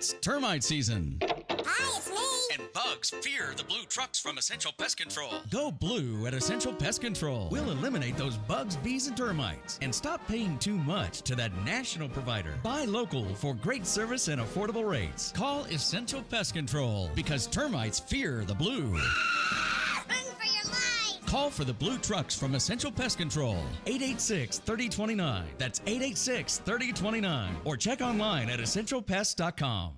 It's termite season. Hi, it's me. And bugs fear the blue trucks from Essential Pest Control. Go blue at Essential Pest Control. We'll eliminate those bugs, bees, and termites. And stop paying too much to that national provider. Buy local for great service and affordable rates. Call Essential Pest Control because termites fear the blue. Run for your life. Call for the blue trucks from Essential Pest Control. 886-3029. That's 886-3029. Or check online at essentialpest.com.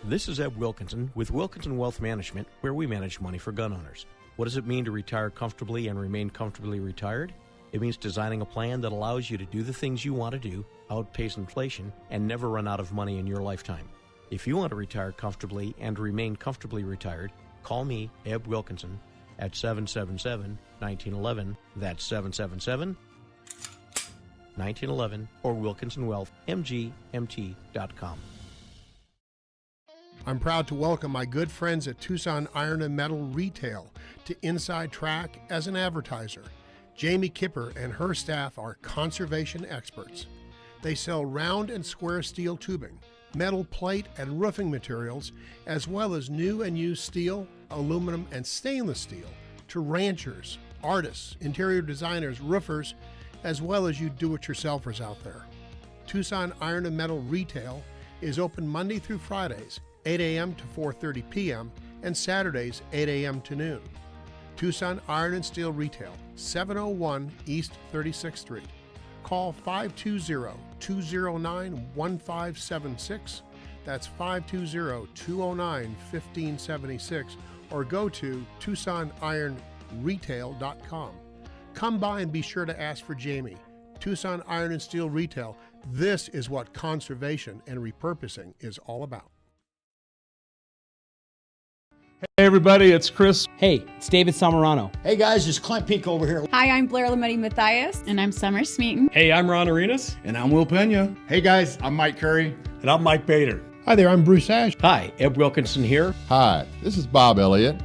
This is Ed Wilkinson with Wilkinson Wealth Management, where we manage money for gun owners. What does it mean to retire comfortably and remain comfortably retired? It means designing a plan that allows you to do the things you want to do, outpace inflation, and never run out of money in your lifetime. If you want to retire comfortably and remain comfortably retired, call me, Ed Wilkinson, at 777-1911. That's 777-1911 or WilkinsonWealthMGMT.com. I'm proud to welcome my good friends at Tucson Iron and Metal Retail to Inside Track as an advertiser. Jamie Kipper and her staff are conservation experts. They sell round and square steel tubing, metal plate and roofing materials, as well as new and used steel, aluminum, and stainless steel to ranchers, artists, interior designers, roofers, as well as you do-it-yourselfers out there. Tucson Iron and Metal Retail is open Monday through Fridays, 8 a.m. to 4:30 p.m., and Saturdays, 8 a.m. to noon. Tucson Iron and Steel Retail, 701 East 36th Street. Call 520-209-1576. That's 520-209-1576, or go to TucsonIronRetail.com. Come by and be sure to ask for Jamie. Tucson Iron and Steel Retail. This is what conservation and repurposing is all about. Hey everybody, it's Chris. Hey, it's David Samarano. Hey guys, it's Clint Peak over here. Hi, I'm Blair Lametti Mathias. And I'm Summer Smeaton. Hey, I'm Ron Arenas. And I'm Will Pena. Hey guys, I'm Mike Curry. And I'm Mike Bader. Hi there, I'm Bruce Ash. Hi, Ed Wilkinson here. Hi, this is Bob Elliott.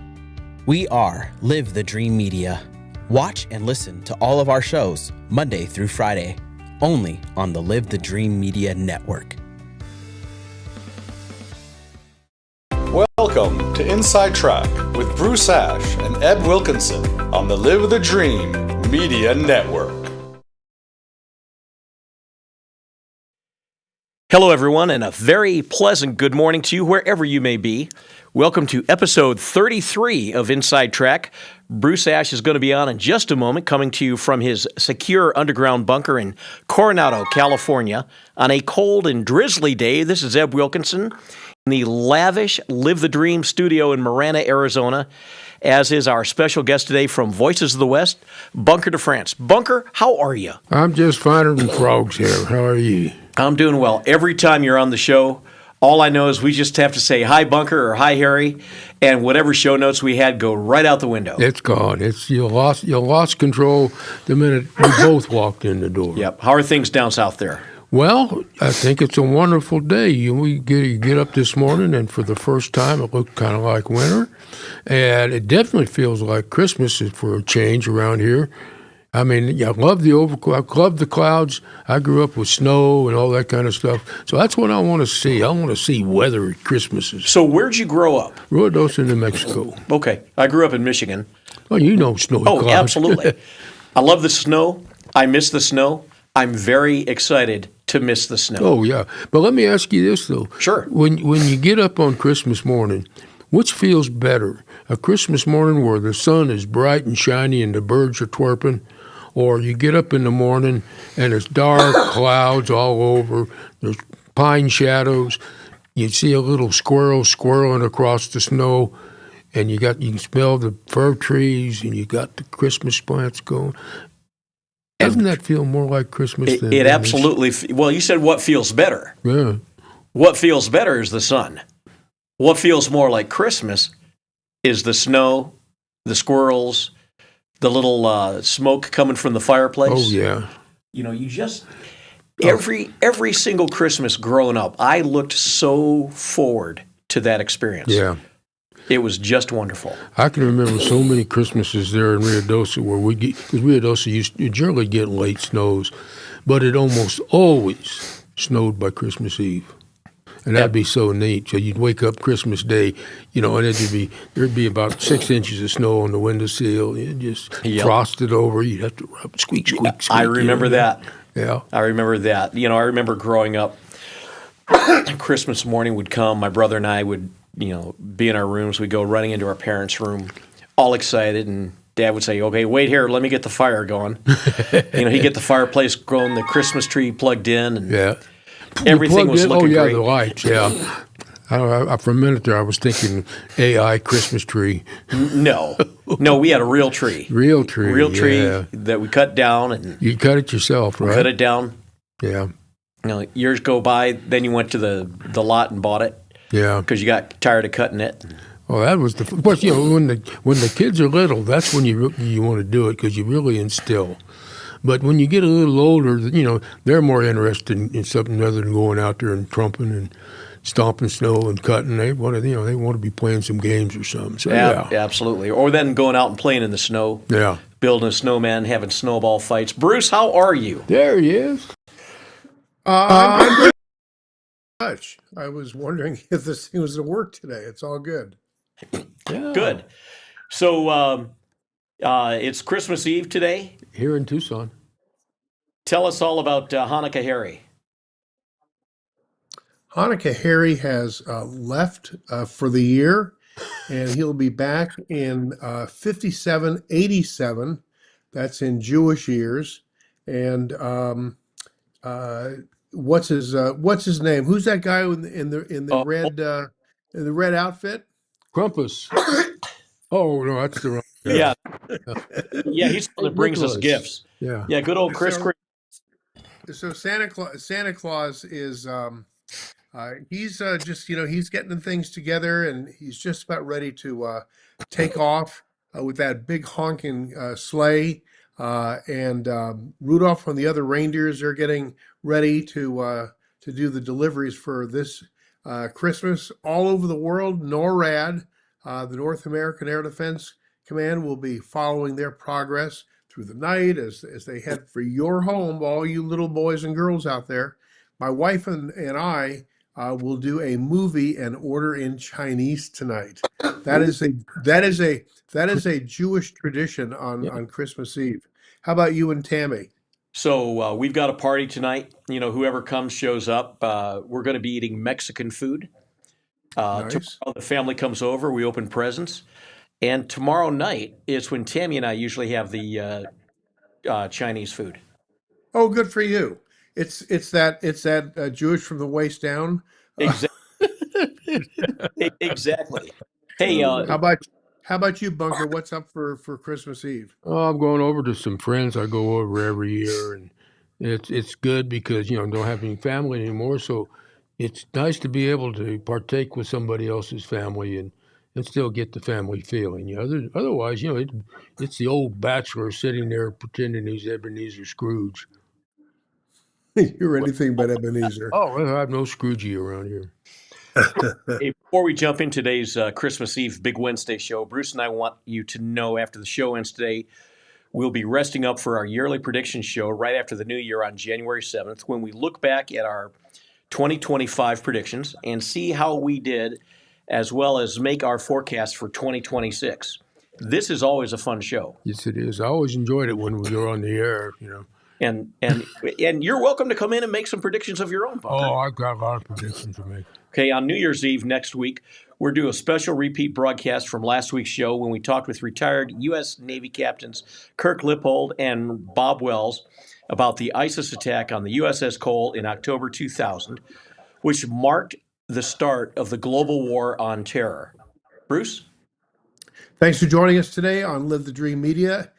We are Live the Dream Media. Watch and listen to all of our shows Monday through Friday, only on the Live the Dream Media Network. Welcome to Inside Track with Bruce Ash and Ed Wilkinson on the Live the Dream Media Network. Hello, everyone, and a very pleasant good morning to you wherever you may be. Welcome to episode 33 of Inside Track. Bruce Ash is going to be on in just a moment, coming to you from his secure underground bunker in Coronado, California. On a cold and drizzly day, this is Ed Wilkinson in the lavish Live the Dream studio in Marana, Arizona, as is our special guest today from Voices of the West, Bunker Defrance. Bunker, how are you? I'm just finer than frogs here. How are you? I'm doing well. Every time you're on the show, all I know is we just have to say hi, Bunker, or hi, Harry, and whatever show notes we had go right out the window. It's gone. You lost control the minute we both walked in the door. Yep. How are things down south there? Well, I think it's a wonderful day. You get up this morning, and for the first time, it looked kind of like winter, and it definitely feels like Christmas for a change around here. I mean, I love the clouds. I grew up with snow and all that kind of stuff. So that's what I want to see. I want to see weather at Christmases. So where'd you grow up? Ruidoso, New Mexico. Okay. I grew up in Michigan. Oh, you know snowy clouds. Oh, absolutely. I love the snow. I miss the snow. I'm very excited to miss the snow. Oh, yeah. But let me ask you this, though. Sure. When you get up on Christmas morning, which feels better? A Christmas morning where the sun is bright and shiny and the birds are twerping, or you get up in the morning and it's dark, clouds all over, there's pine shadows, you see a little squirrel squirreling across the snow, and you can smell the fir trees, and you got the Christmas plants going. Doesn't that feel more like Christmas than it absolutely. Well, you said what feels better. Yeah. What feels better is the sun. What feels more like Christmas is the snow, the squirrels, the little smoke coming from the fireplace. Oh, yeah. You know, you just every single Christmas growing up, I looked so forward to that experience. Yeah. It was just wonderful. I can remember so many Christmases there in Rio Doce where because Rio Doce you generally get late snows, but it almost always snowed by Christmas Eve. And that'd be so neat. So you'd wake up Christmas Day, and there'd be about 6 inches of snow on the windowsill. It just frosted over. You'd have to rub squeak, squeak, squeak. I remember that. Yeah. I remember that. I remember growing up, Christmas morning would come. My brother and I would, be in our rooms. We'd go running into our parents' room, all excited, and Dad would say, "Okay, wait here. Let me get the fire going." He'd get the fireplace going, the Christmas tree plugged in, and everything was looking great. The lights, yeah. For a minute there, I was thinking AI Christmas tree. No, we had a real tree. Real tree that we cut down, and you cut it yourself, right? Cut it down. Yeah. Years go by, then you went to the lot and bought it. Yeah. Because you got tired of cutting it. Well, that was but when the kids are little, that's when you want to do it because you really instill. But when you get a little older, they're more interested in something other than going out there and trumping and stomping snow and cutting. They want to be playing some games or something. So, absolutely. Or then going out and playing in the snow. Yeah. Building a snowman, having snowball fights. Bruce, how are you? There he is. I'm good. Much. I was wondering if this thing was going to work today. It's all good. Yeah. Good. So it's Christmas Eve today. Here in Tucson. Tell us all about Hanukkah Harry. Hanukkah Harry has left for the year, and he'll be back in 5787. That's in Jewish years. And what's his name? Who's that guy in the red outfit? Krampus. Oh no, that's the wrong guy. Yeah. Yeah, he's the one that brings us gifts. Yeah. Yeah, good old Chris. So Santa Claus is he's just he's getting things together, and he's just about ready to take off with that big honking sleigh. And Rudolph and the other reindeers are getting ready to do the deliveries for this Christmas all over the world. NORAD, the North American Air Defense Command, will be following their progress through the night as they head for your home, all you little boys and girls out there. My wife and I will do a movie and order in Chinese tonight. That is a Jewish tradition on Christmas Eve. How about you and Tammy? So we've got a party tonight. Whoever comes shows up. We're going to be eating Mexican food. Nice. Tomorrow the family comes over. We open presents. And tomorrow night is when Tammy and I usually have the Chinese food. Oh, good for you. It's that Jewish from the waist down. Exactly. Exactly. Hey, how about you, Bunker? What's up for Christmas Eve? Oh, I'm going over to some friends I go over every year, and it's good because don't have any family anymore, so it's nice to be able to partake with somebody else's family and still get the family feeling. Otherwise, it's the old bachelor sitting there pretending he's Ebenezer Scrooge. You're anything but Ebenezer. Oh, I have no Scroogey around here. Hey, before we jump in today's Christmas Eve Big Wednesday show, Bruce and I want you to know after the show ends today, we'll be resting up for our yearly prediction show right after the new year on January 7th when we look back at our 2025 predictions and see how we did, as well as make our forecast for 2026. This is always a fun show. Yes, it is. I always enjoyed it when we were on the air, And you're welcome to come in and make some predictions of your own, Bunker. Oh, I've got a lot of predictions to make. Okay, on New Year's Eve next week, we're doing a special repeat broadcast from last week's show when we talked with retired U.S. Navy captains Kirk Lippold and Bob Wells about the ISIS attack on the USS Cole in October 2000, which marked the start of the global war on terror. Bruce? Thanks for joining us today on Live the Dream Media.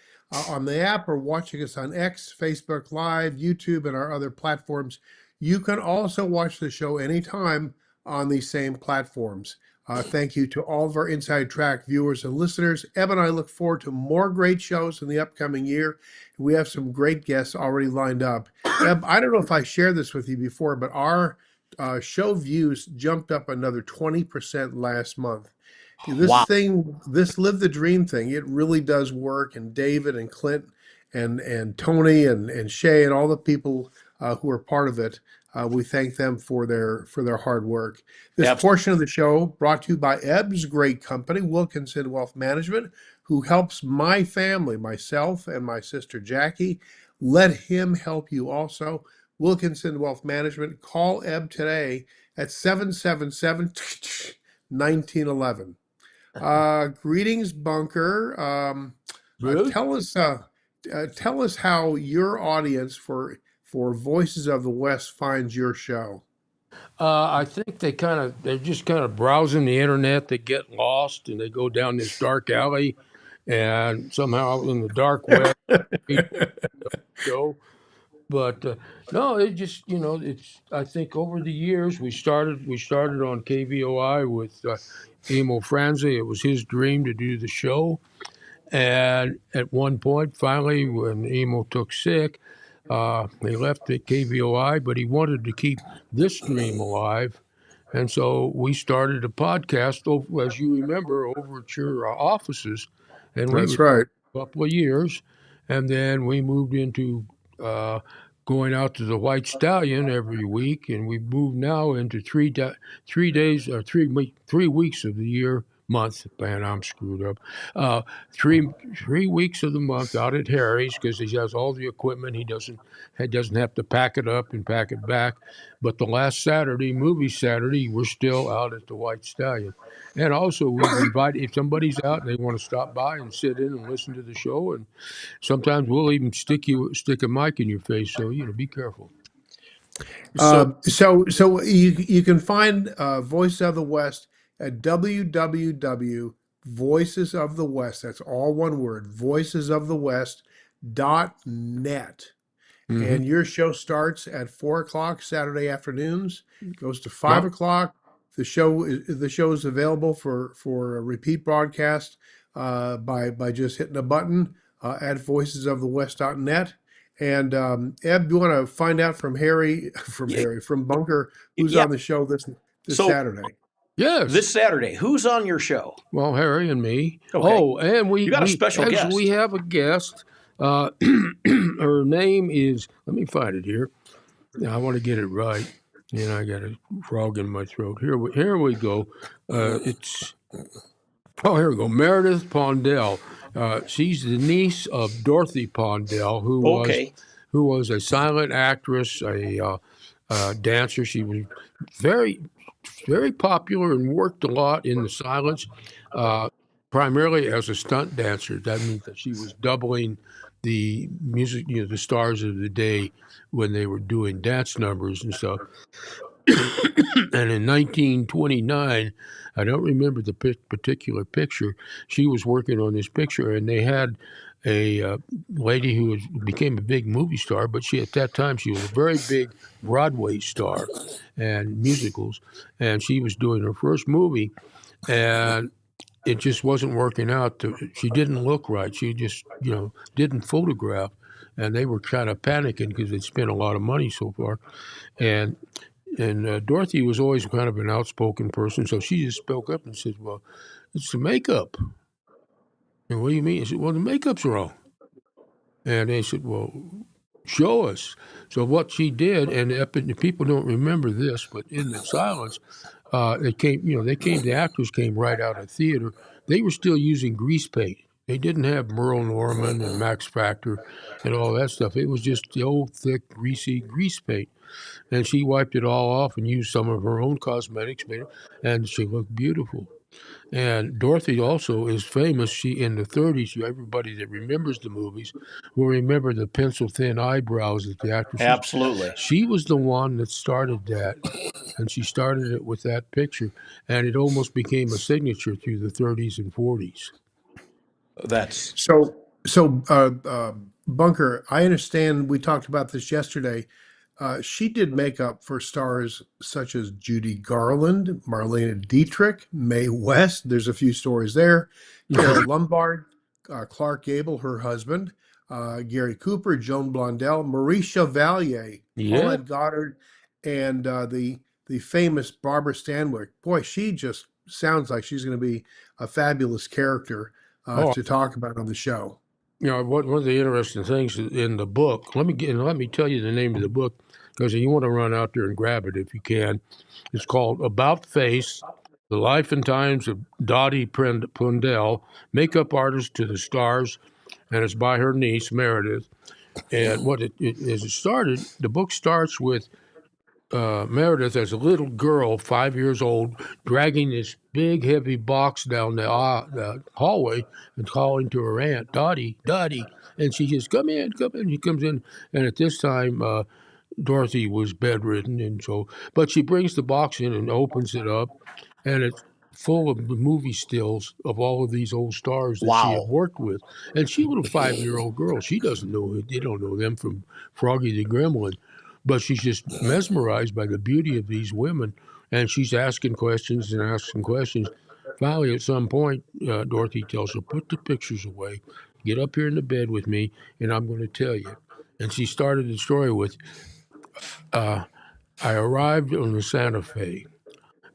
On the app or watching us on X, Facebook Live, YouTube, and our other platforms. You can also watch the show anytime on these same platforms. Thank you to all of our Inside Track viewers and listeners. Eb and I look forward to more great shows in the upcoming year. We have some great guests already lined up. Eb, I don't know if I shared this with you before, but our show views jumped up another 20% last month. This thing, this Live the Dream thing, it really does work. And David and Clint and Tony and Shay and all the people who are part of it, we thank them for their hard work. This portion of the show brought to you by Ebb's great company, Wilkinson Wealth Management, who helps my family, myself and my sister Jackie. Let him help you also. Wilkinson Wealth Management. Call Ebb today at 777-1911. Greetings, Bunker. Tell us how your audience for Voices of the West finds your show. I think they're just kind of browsing the internet. They get lost and they go down this dark alley, and somehow in the dark web show. But no, it just it's. I think over the years we started on KVOI with Emil Franzi. It was his dream to do the show, and at one point, finally, when Emil took sick, they left the KVOI, but he wanted to keep this dream alive. And so we started a podcast, as you remember, over at your offices. And That's right. A couple of years. And then we moved into going out to the White Stallion every week. And we've moved now into 3 weeks of the year. Month, man, I'm screwed up. 3 weeks of the month out at Harry's because he has all the equipment. He doesn't have to pack it up and pack it back. But the last Saturday, movie Saturday, we're still out at the White Stallion. And also, we invite if somebody's out and they want to stop by and sit in and listen to the show. And sometimes we'll even stick a mic in your face. So be careful. So you can find Voices of the West at www.voicesofthewest. That's all one word, voicesofthewest.net. Mm-hmm. And your show starts at 4:00 Saturday afternoons, goes to 5:00. The show is available for a repeat broadcast by just hitting a button at voicesofthewest.net. And Eb, you want to find out from Bunker, who's on the show this Saturday? Yes, this Saturday. Who's on your show? Well, Harry and me. Okay. Oh, and you got a special guest. We have a guest. Her name is. Let me find it here. I want to get it right. And I got a frog in my throat. Here we go. Here we go. Meredith Pondell. She's the niece of Dorothy Pondell, who was a silent actress, a dancer. She was very, very popular and worked a lot in the silence, primarily as a stunt dancer. That means that she was doubling the music, the stars of the day when they were doing dance numbers and stuff. And in 1929, I don't remember the particular picture, she was working on this picture, and they had a lady who became a big movie star, but at that time she was a very big Broadway star and musicals, and she was doing her first movie, and it just wasn't working out. She didn't look right. She just, didn't photograph, and they were kind of panicking because they'd spent a lot of money so far, and Dorothy was always kind of an outspoken person, so she just spoke up and said, "Well, it's the makeup." And what do you mean? I said, "Well, the makeup's wrong." And they said, "Well, show us." So what she did, and people don't remember this, but in the silence, the actors came right out of theater. They were still using grease paint. They didn't have Merle Norman and Max Factor and all that stuff. It was just the old, thick, greasy grease paint. And she wiped it all off and used some of her own cosmetics, and she looked beautiful. And Dorothy also is famous. She in the 30s, everybody that remembers the movies will remember the pencil-thin eyebrows that the actress. Absolutely. She was the one that started that, and she started it with that picture, and it almost became a signature through the 30s and 40s. That's so. Bunker, I understand. We talked about this yesterday. She did makeup for stars such as Judy Garland, Marlene Dietrich, Mae West. There's a few stories there. Carol Lombard, Clark Gable, her husband, Gary Cooper, Joan Blondell, Marie Chevalier, Paulette Goddard, and the famous Barbara Stanwyck. Boy, she just sounds like she's going to be a fabulous character to talk about on the show. One of the interesting things in the book, let me tell you the name of the book, because you want to run out there and grab it if you can. It's called About Face, The Life and Times of Dottie Plundell, Makeup Artist to the Stars, and it's by her niece, Meredith. And as it started, the book starts with Meredith as a little girl, 5 years old, dragging this big, heavy box down the hallway and calling to her aunt, Dottie, Dottie. And she says, come in, come in. She comes in. And at this time, Dorothy was bedridden. But she brings the box in and opens it up. And it's full of movie stills of all of these old stars that she had worked with. And she was a 5-year-old girl. She doesn't know, they don't know them from Froggy the Gremlin. But she's just mesmerized by the beauty of these women, and she's asking questions and asking questions. Finally, at some point, Dorothy tells her, put the pictures away, get up here in the bed with me, and I'm going to tell you. And she started the story with, I arrived on the Santa Fe.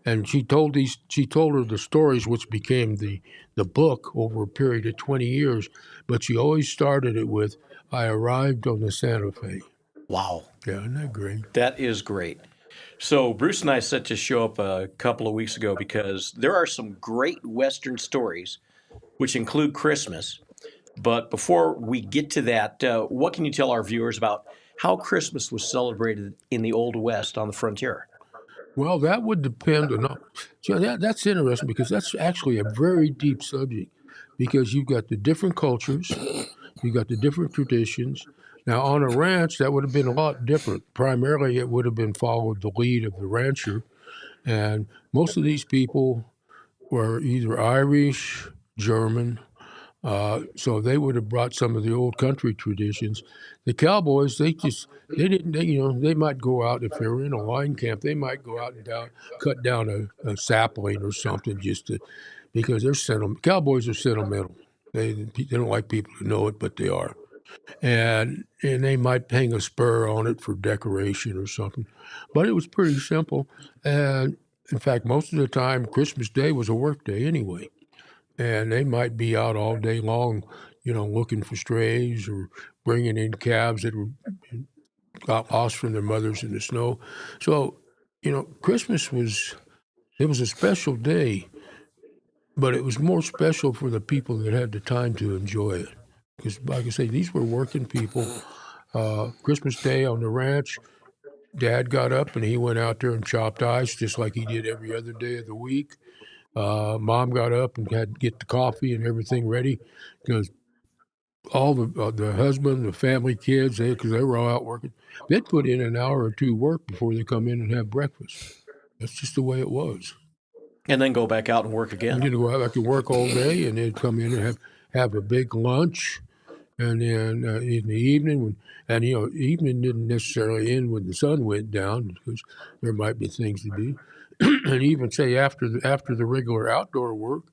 And she told her the stories, which became the book over a period of 20 years. But she always started it with, I arrived on the Santa Fe. Wow. Yeah, isn't that great? That is great. So Bruce and I set to show up a couple of weeks ago because there are some great Western stories, which include Christmas. But before we get to that, what can you tell our viewers about how Christmas was celebrated in the Old West on the frontier? Well, that would depend on. That's interesting because that's actually a very deep subject, because you've got the different cultures, you've got the different traditions. Now, on a ranch, that would have been a lot different. Primarily, it would have been followed the lead of the rancher, and most of these people were either Irish, German, so they would have brought some of the old country traditions. The cowboys, they might go out if they were in a line camp. They might go out and cut down a sapling or something because they're sentimental. Cowboys are sentimental. They don't like people to know it, but they are. And they might hang a spur on it for decoration or something. But it was pretty simple. And in fact, most of the time, Christmas Day was a work day anyway. And they might be out all day long, looking for strays or bringing in calves that got lost from their mothers in the snow. So, Christmas was a special day, but it was more special for the people that had the time to enjoy it. Because, like I say, these were working people. Christmas Day on the ranch, Dad got up and he went out there and chopped ice just like he did every other day of the week. Mom got up and had to get the coffee and everything ready because all the husband, the family, kids, because they were all out working, they'd put in an hour or two work before they come in and have breakfast. That's just the way it was. And then go back out and work again. And go out back and work all day, and they'd come in and have a big lunch. And then in the evening, evening didn't necessarily end when the sun went down because there might be things to do. And even say after the regular outdoor work,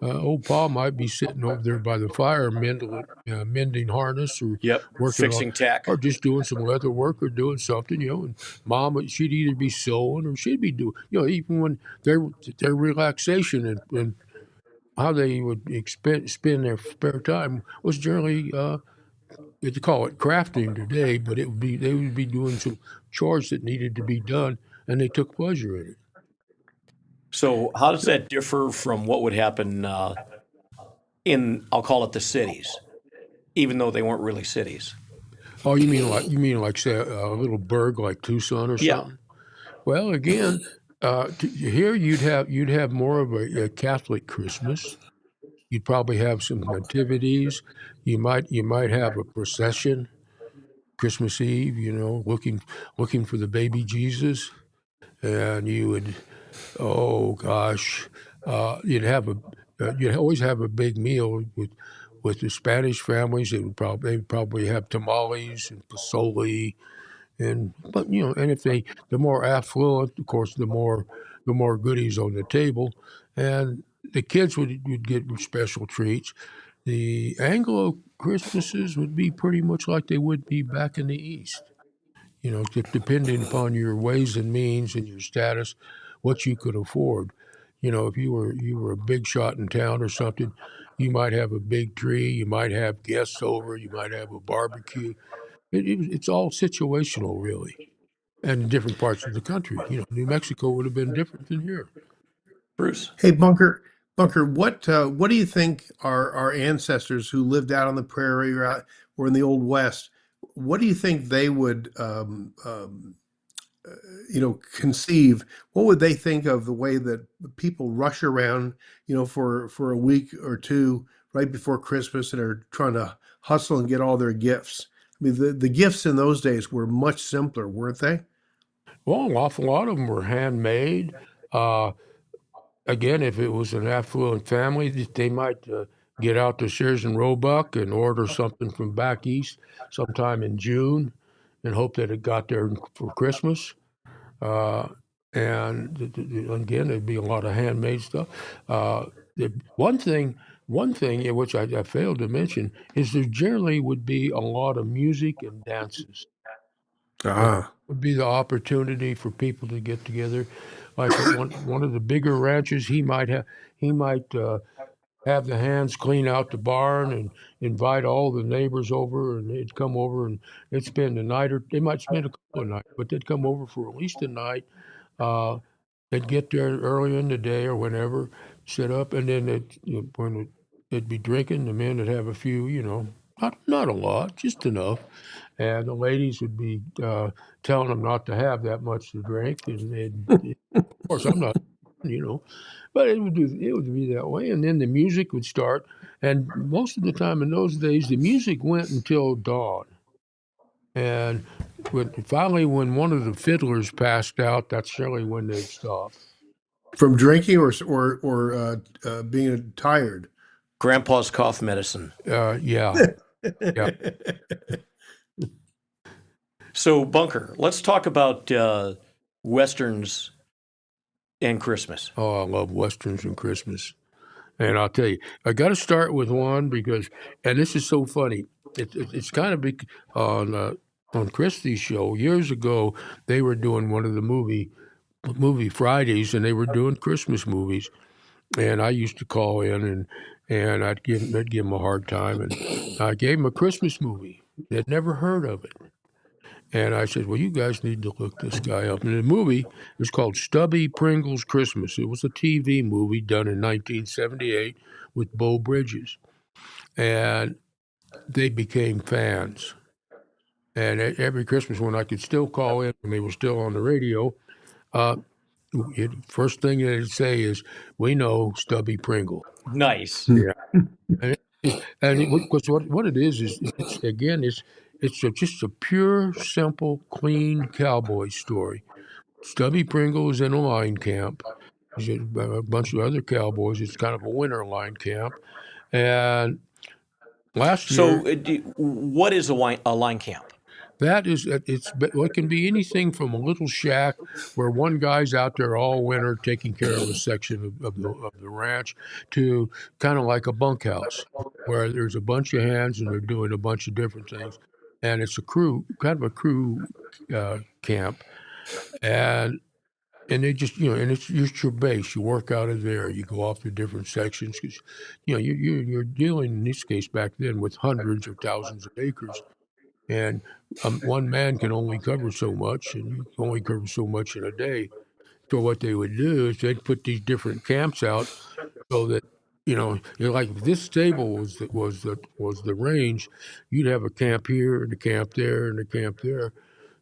old Pa might be sitting over there by the fire mending harness or working fixing tack or just doing some leather work or doing something, And Mom, she'd either be sewing or she'd be doing, even when their relaxation and how they would spend their spare time was generally, they call it crafting today, but they would be doing some chores that needed to be done, and they took pleasure in it. So how does that differ from what would happen in, I'll call it the cities, even though they weren't really cities? Oh, you mean like say a little burg like Tucson or something? Yeah. Well, again, here you'd have more of a Catholic Christmas. You'd probably have some nativities. You might have a procession, Christmas Eve. Looking for the baby Jesus, and you would, oh gosh, you'd always have a big meal with the Spanish families. They'd probably have tamales and pozole. And if the more affluent, of course, the more goodies on the table, and the kids would get special treats. The Anglo Christmases would be pretty much like they would be back in the East. Depending upon your ways and means and your status, what you could afford. If you were a big shot in town or something, you might have a big tree, you might have guests over, you might have a barbecue. It's all situational, really, and in different parts of the country. New Mexico would have been different than here. Bruce. Hey, Bunker, what do you think our ancestors who lived out on the prairie or in the Old West, what do you think they would conceive? What would they think of the way that people rush around, for a week or two right before Christmas and are trying to hustle and get all their gifts? I mean, the gifts in those days were much simpler, weren't they? Well, an awful lot of them were handmade. Again, if it was an affluent family, they might get out to Sears and Roebuck and order something from back east sometime in June and hope that it got there for Christmas. And again, there'd be a lot of handmade stuff. One thing which I failed to mention is there generally would be a lot of music and dances. Would be the opportunity for people to get together. Like one of the bigger ranches, he might have the hands clean out the barn and invite all the neighbors over, and they'd come over and they'd spend a night, or they might spend a couple of nights, but they'd come over for at least a night. They'd get there early in the day or whenever, set up, and then they'd be drinking. The men would have a few, not a lot, just enough, and the ladies would be telling them not to have that much to drink, and of course I'm not, but it would be that way, and then the music would start, and most of the time in those days the music went until dawn, and finally when one of the fiddlers passed out, that's really when they'd stop. From drinking or being tired? Grandpa's cough medicine. Yeah. Yeah. So, Bunker, let's talk about Westerns and Christmas. Oh, I love Westerns and Christmas. And I'll tell you, I got to start with one because, and this is so funny. It's kind of big on Christie's show. Years ago, they were doing one of the movie Fridays, and they were doing Christmas movies. And I used to call in, and I'd give them a hard time. And I gave them a Christmas movie. They'd never heard of it. And I said, well, you guys need to look this guy up. And the movie was called Stubby Pringle's Christmas. It was a TV movie done in 1978 with Beau Bridges. And they became fans. And every Christmas when I could still call in, when they were still on the radio, first thing they'd say is, we know Stubby Pringle. Nice. Yeah. Because what it is it's just a pure, simple, clean cowboy story. Stubby Pringle is in a line camp. There's a bunch of other cowboys. It's kind of a winter line camp. And last year... So what is a line camp? That is, it can be anything from a little shack where one guy's out there all winter taking care of a section of the ranch to kind of like a bunkhouse where there's a bunch of hands and they're doing a bunch of different things. And it's kind of a crew camp. And they just, and it's just your base. You work out of there. You go off to different sections because, you're dealing, in this case back then, with hundreds or thousands of acres. And one man can only cover so much, and you can only cover so much in a day. So what they would do is they'd put these different camps out so that, like if this table was the range, you'd have a camp here and a camp there and a camp there,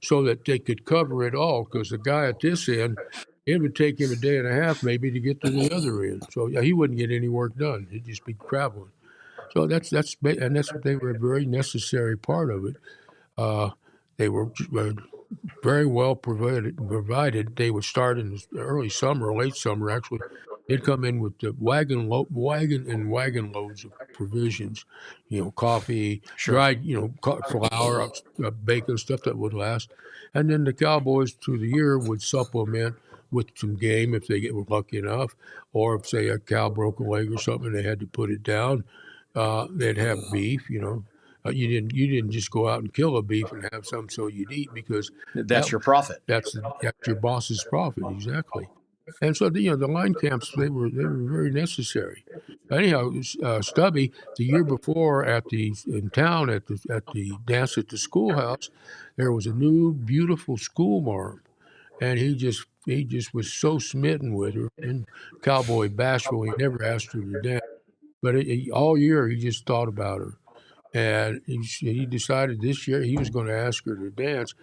so that they could cover it all. Because the guy at this end, it would take him a day and a half maybe to get to the other end. So he wouldn't get any work done. He'd just be traveling. So that's they were a very necessary part of it. They were very well provided. They would start in the early summer, late summer actually. They'd come in with the wagon loads of provisions, coffee, dried, flour, bacon, stuff that would last. And then the cowboys through the year would supplement with some game if they were lucky enough, or if, say, a cow broke a leg or something, they had to put it down. They'd have beef, You didn't just go out and kill a beef and have some so you'd eat because that's your profit. That's your boss's profit, exactly. And so the line camps they were very necessary. Anyhow, Stubby the year before in town at the dance at the schoolhouse, there was a new beautiful schoolmarm, and he just was so smitten with her. And Cowboy bashful, he never asked her to dance, but all year he just thought about her, and he decided this year he was going to ask her to dance.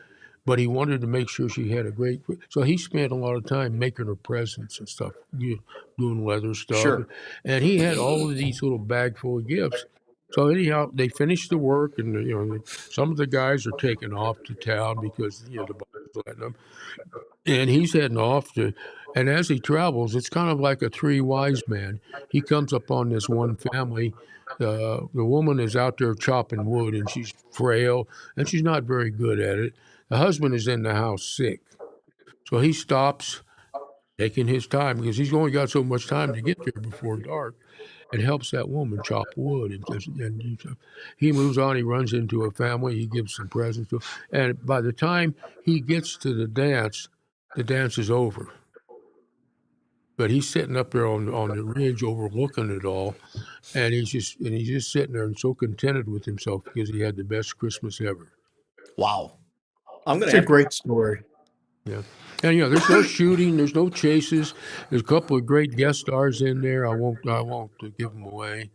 But he wanted to make sure she had a great. So he spent a lot of time making her presents and stuff, doing leather stuff. Sure. And he had all of these little bag full of gifts. So anyhow, they finished the work, and some of the guys are taking off to town because the boss letting them. And he's heading off and as he travels, it's kind of like a three wise man. He comes up on this one family. The woman is out there chopping wood, and she's frail, and she's not very good at it. The husband is in the house sick. So he stops, taking his time, because he's only got so much time to get there before dark, and helps that woman chop wood. And he moves on, he runs into a family, he gives some presents to, and by the time he gets to the dance is over. But he's sitting up there on the ridge overlooking it all, and he's just sitting there and so contented with himself because he had the best Christmas ever. Wow. It's a great story. Yeah. And there's no shooting, there's no chases. There's a couple of great guest stars in there. I won't give them away.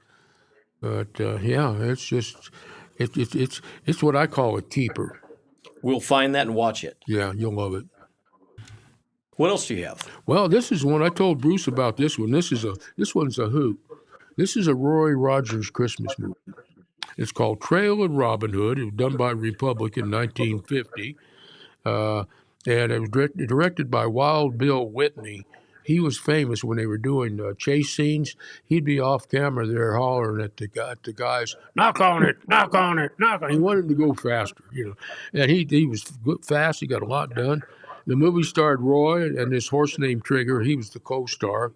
But it's just it's what I call a keeper. We'll find that and watch it. Yeah, you'll love it. What else do you have? Well, this is one I told Bruce about. This one. This one's a hoot. This is a Roy Rogers Christmas movie. It's called Trail and Robin Hood. It was done by Republic in 1950. And it was directed by Wild Bill Whitney. He was famous when they were doing chase scenes. He'd be off camera there hollering at the guys, knock on it, knock on it, knock on it. He wanted to go faster, And he was good, fast. He got a lot done. The movie starred Roy and this horse named Trigger. He was the co-star.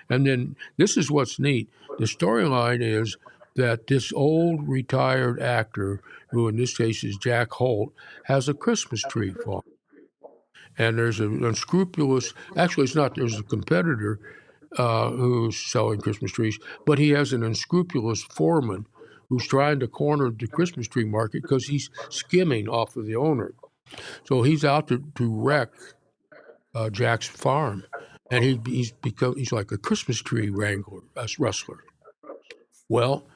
And then this is what's neat. The storyline is that this old retired actor, who in this case is Jack Holt, has a Christmas tree farm. And there's an unscrupulous, actually it's not, there's a competitor who's selling Christmas trees, but he has an unscrupulous foreman who's trying to corner the Christmas tree market because he's skimming off of the owner. So he's out to wreck Jack's farm, and he's like a Christmas tree wrangler, rustler. Well,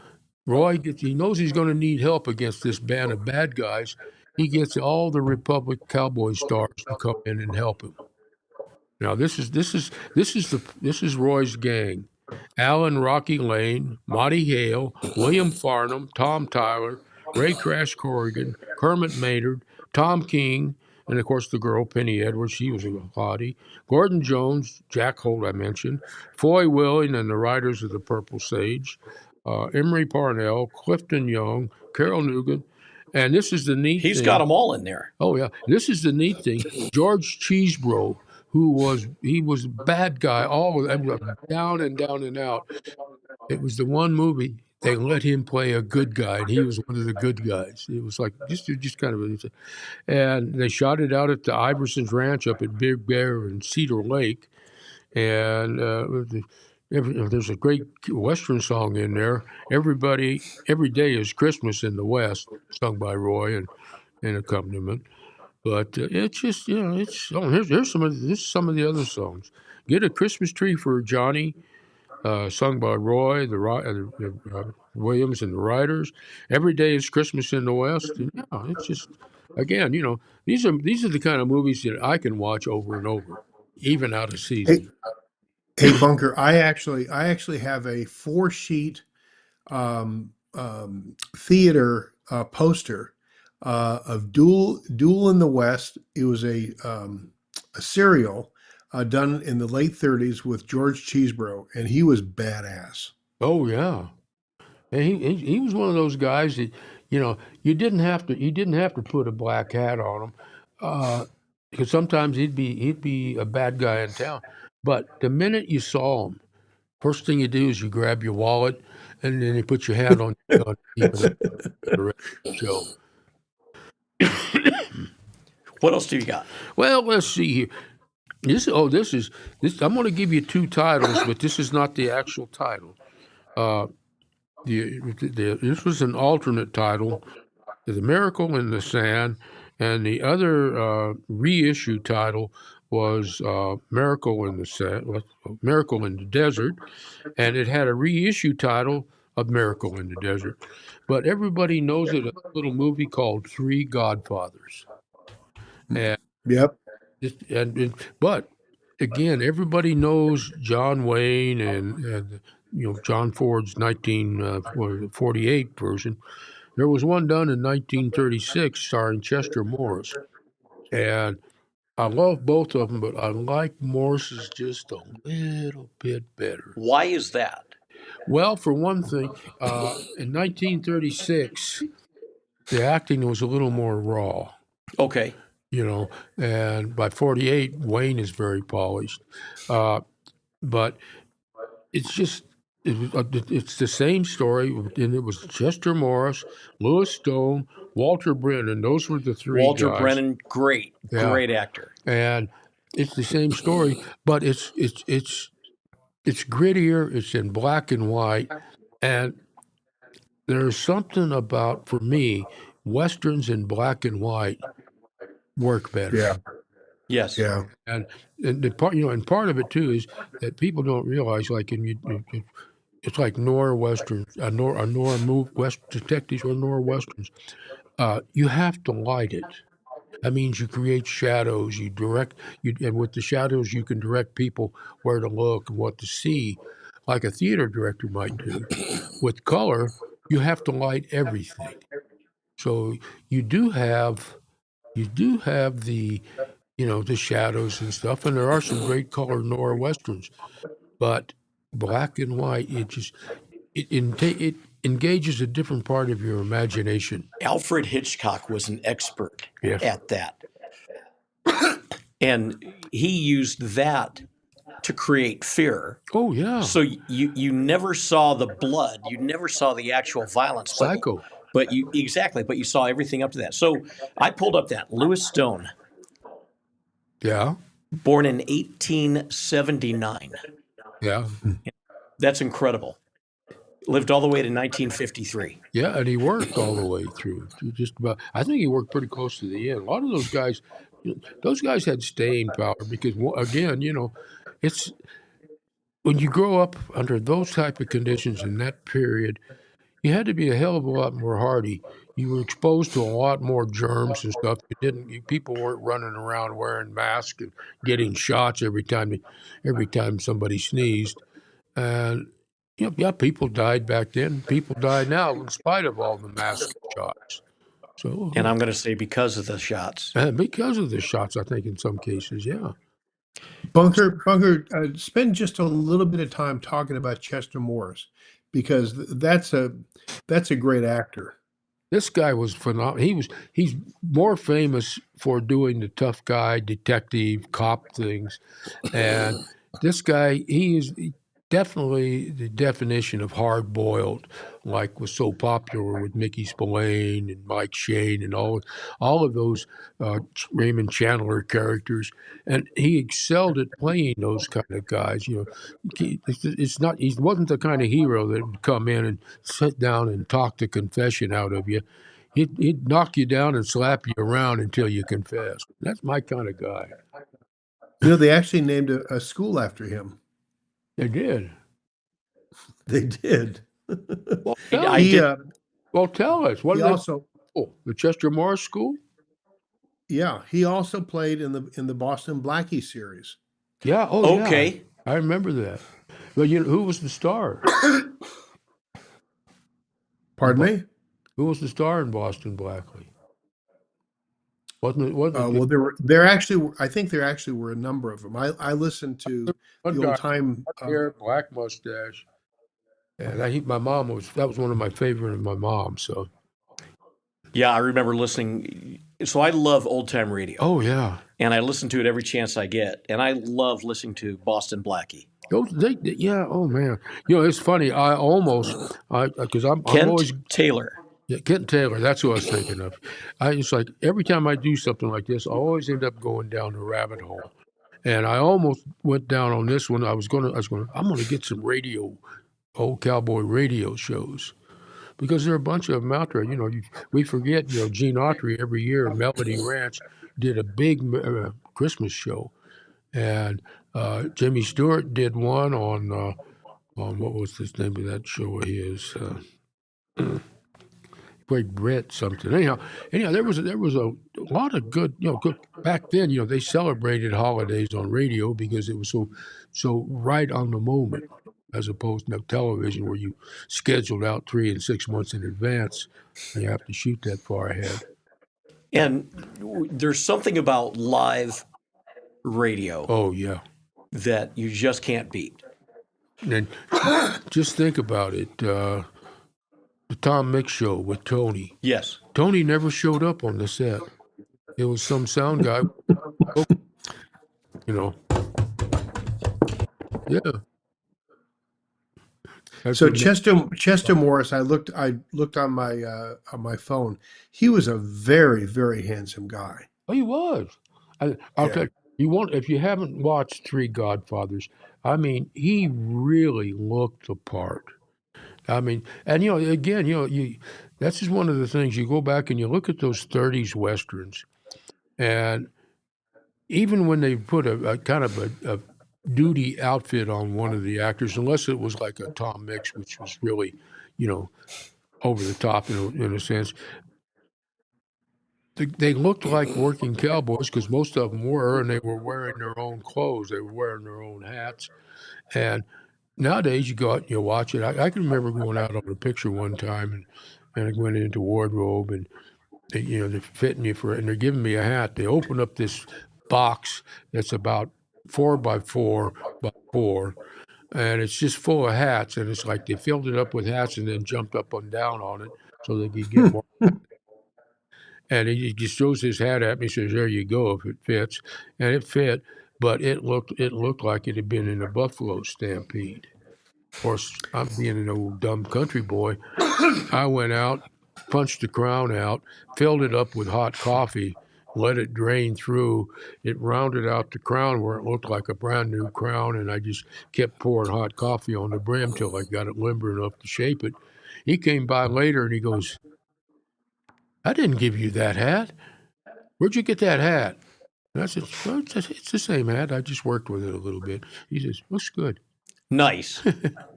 Roy he knows he's going to need help against this band of bad guys. He gets all the Republic cowboy stars to come in and help him. Now this is Roy's gang: Alan Rocky Lane, Monty Hale, William Farnham, Tom Tyler, Ray Crash Corrigan, Kermit Maynard, Tom King, and of course the girl Penny Edwards. She was a hottie. Gordon Jones, Jack Holt I mentioned, Foy Willing and the Riders of the Purple Sage, Emery Parnell, Clifton Young, Carol Nugent. And this is the neat thing. He's got them all in there. Oh, yeah. This is the neat thing. George Cheesebro, he was a bad guy, down and down and out. It was the one movie they let him play a good guy, and he was one of the good guys. It was like just kind of and they shot it out at the Iverson's Ranch up at Big Bear and Cedar Lake. And there's a great Western song in there. Every day is Christmas in the West, sung by Roy and accompaniment. But it's just here's some of the other songs. Get a Christmas Tree for Johnny, sung by Roy, the Williams and the Riders. Every day is Christmas in the West. And, it's just again, these are the kind of movies that I can watch over and over, even out of season. Hey Bunker, I actually have a 4-sheet theater poster of Duel in the West. It was a serial done in the late 30s with George Cheesebro, and he was badass. Oh yeah, and he was one of those guys that you didn't have to put a black hat on him because sometimes he'd be a bad guy in town. But the minute you saw him, first thing you do is you grab your wallet and then you put your hand on your gun. What else do you got? Well, let's see here. This is this. I'm going to give you two titles, but this is not the actual title. This was an alternate title, The Miracle in the Sand, and the other reissue title was Miracle in the Sand, Miracle in the Desert, and it had a reissue title of Miracle in the Desert. But everybody knows it, a little movie called Three Godfathers. And Yep. But again, everybody knows John Wayne and John Ford's 1948 version. There was one done in 1936 starring Chester Morris, and I love both of them, but I like Morris's just a little bit better. Why is that? Well, for one thing, in 1936, the acting was a little more raw. Okay. And by 48, Wayne is very polished. But it's just, it's the same story, and it was Chester Morris, Louis Stone, Walter Brennan. Those were the three Walter guys. Brennan, great actor. And it's the same story, but it's grittier. It's in black and white, and there's something about, for me, westerns in black and white work better. Yeah. Yes. Yeah. And the part, and part of it too is that people don't realize, like it's like Nora westerns, Nora West detectives or Nora westerns. You have to light it. That means you create shadows. And with the shadows, you can direct people where to look and what to see, like a theater director might do. With color, you have to light everything. So you do have the the shadows and stuff, and there are some great color Nora westerns, but black and white, it engages a different part of your imagination. Alfred Hitchcock was an expert Yes. at that. And he used that to create fear. Oh, yeah. So you never saw the blood, you never saw the actual violence. Psycho. But you saw everything up to that. So I pulled up that Louis Stone. Yeah. Born in 1879. Yeah. That's incredible. Lived all the way to 1953. Yeah, and he worked all the way through. Just about. I think he worked pretty close to the end. A lot of those guys had staying power because, again, it's when you grow up under those type of conditions in that period, you had to be a hell of a lot more hardy. You were exposed to a lot more germs and stuff. People weren't running around wearing masks and getting shots every time somebody sneezed. And people died back then. People die now in spite of all the mask shots. So, and I'm going to say because of the shots. Because of the shots, I think in some cases, yeah. Bunker, spend just a little bit of time talking about Chester Morris, because that's a great actor. This guy was phenomenal. He's more famous for doing the tough guy, detective, cop things, and this guy, he is definitely the definition of hard-boiled, like was so popular with Mickey Spillane and Mike Shane and all of those Raymond Chandler characters, and he excelled at playing those kind of guys. He wasn't the kind of hero that would come in and sit down and talk the confession out of you. He'd knock you down and slap you around until you confess. That's my kind of guy. They actually named a school after him. They did. They did. Well, tell us. What the Chester Morris School? Yeah, he also played in the Boston Blackie series. Yeah. Oh, okay. Yeah. I remember that. But who was the star? Pardon me? Who was the star in Boston Blackie? Wasn't it? Well, there actually, I think there actually were a number of them. I listened to the old time. Hair, black mustache, and that was one of my favorite of my mom. So, yeah, I remember listening. So I love old time radio. Oh yeah, and I listen to it every chance I get, and I love listening to Boston Blackie. Yeah. Oh man, it's funny. Because I'm always Taylor. Yeah, Kent Taylor, that's who I was thinking of. It's like every time I do something like this, I always end up going down the rabbit hole. And I almost went down on this one. I'm gonna get some old cowboy radio shows, because there are a bunch of them out there. We forget, Gene Autry every year, Melody Ranch did a big Christmas show, and Jimmy Stewart did one on what was the name of that show of his? He played Brett something. Anyhow, there was a lot of good, good back then. They celebrated holidays on radio because it was so right on the moment, as opposed to television where you scheduled out 3 and 6 months in advance and you have to shoot that far ahead. And there's something about live radio. Oh yeah, that you just can't beat. And just think about it. The Tom Mix show with Tony. Yes. Tony never showed up on the set. It was some sound guy. Yeah. So Chester Morris, I looked on my phone. He was a very, very handsome guy. Oh, he was. I'll tell you, if you haven't watched Three Godfathers, I mean, he really looked the part. I mean, and again, that's just one of the things. You go back and you look at those 30s westerns, and even when they put a kind of a duty outfit on one of the actors, unless it was like a Tom Mix, which was really, over the top in a sense, they looked like working cowboys because most of them were, and they were wearing their own clothes. They were wearing their own hats. And nowadays, you go out and you watch it. I can remember going out on a picture one time, and I went into wardrobe, and they're fitting me for it, and they're giving me a hat. They open up this box that's about 4 by 4 by 4, and it's just full of hats, and it's like they filled it up with hats and then jumped up and down on it so they could get more. And he just throws his hat at me, says, "There you go, if it fits." And it fit, but it looked like it had been in a buffalo stampede. Of course, I'm being an old dumb country boy. I went out, punched the crown out, filled it up with hot coffee, let it drain through. It rounded out the crown where it looked like a brand new crown, and I just kept pouring hot coffee on the brim till I got it limber enough to shape it. He came by later and he goes, "I didn't give you that hat. Where'd you get that hat?" And I said, "Well, it's the same hat. I just worked with it a little bit." He says, "Looks good." Nice.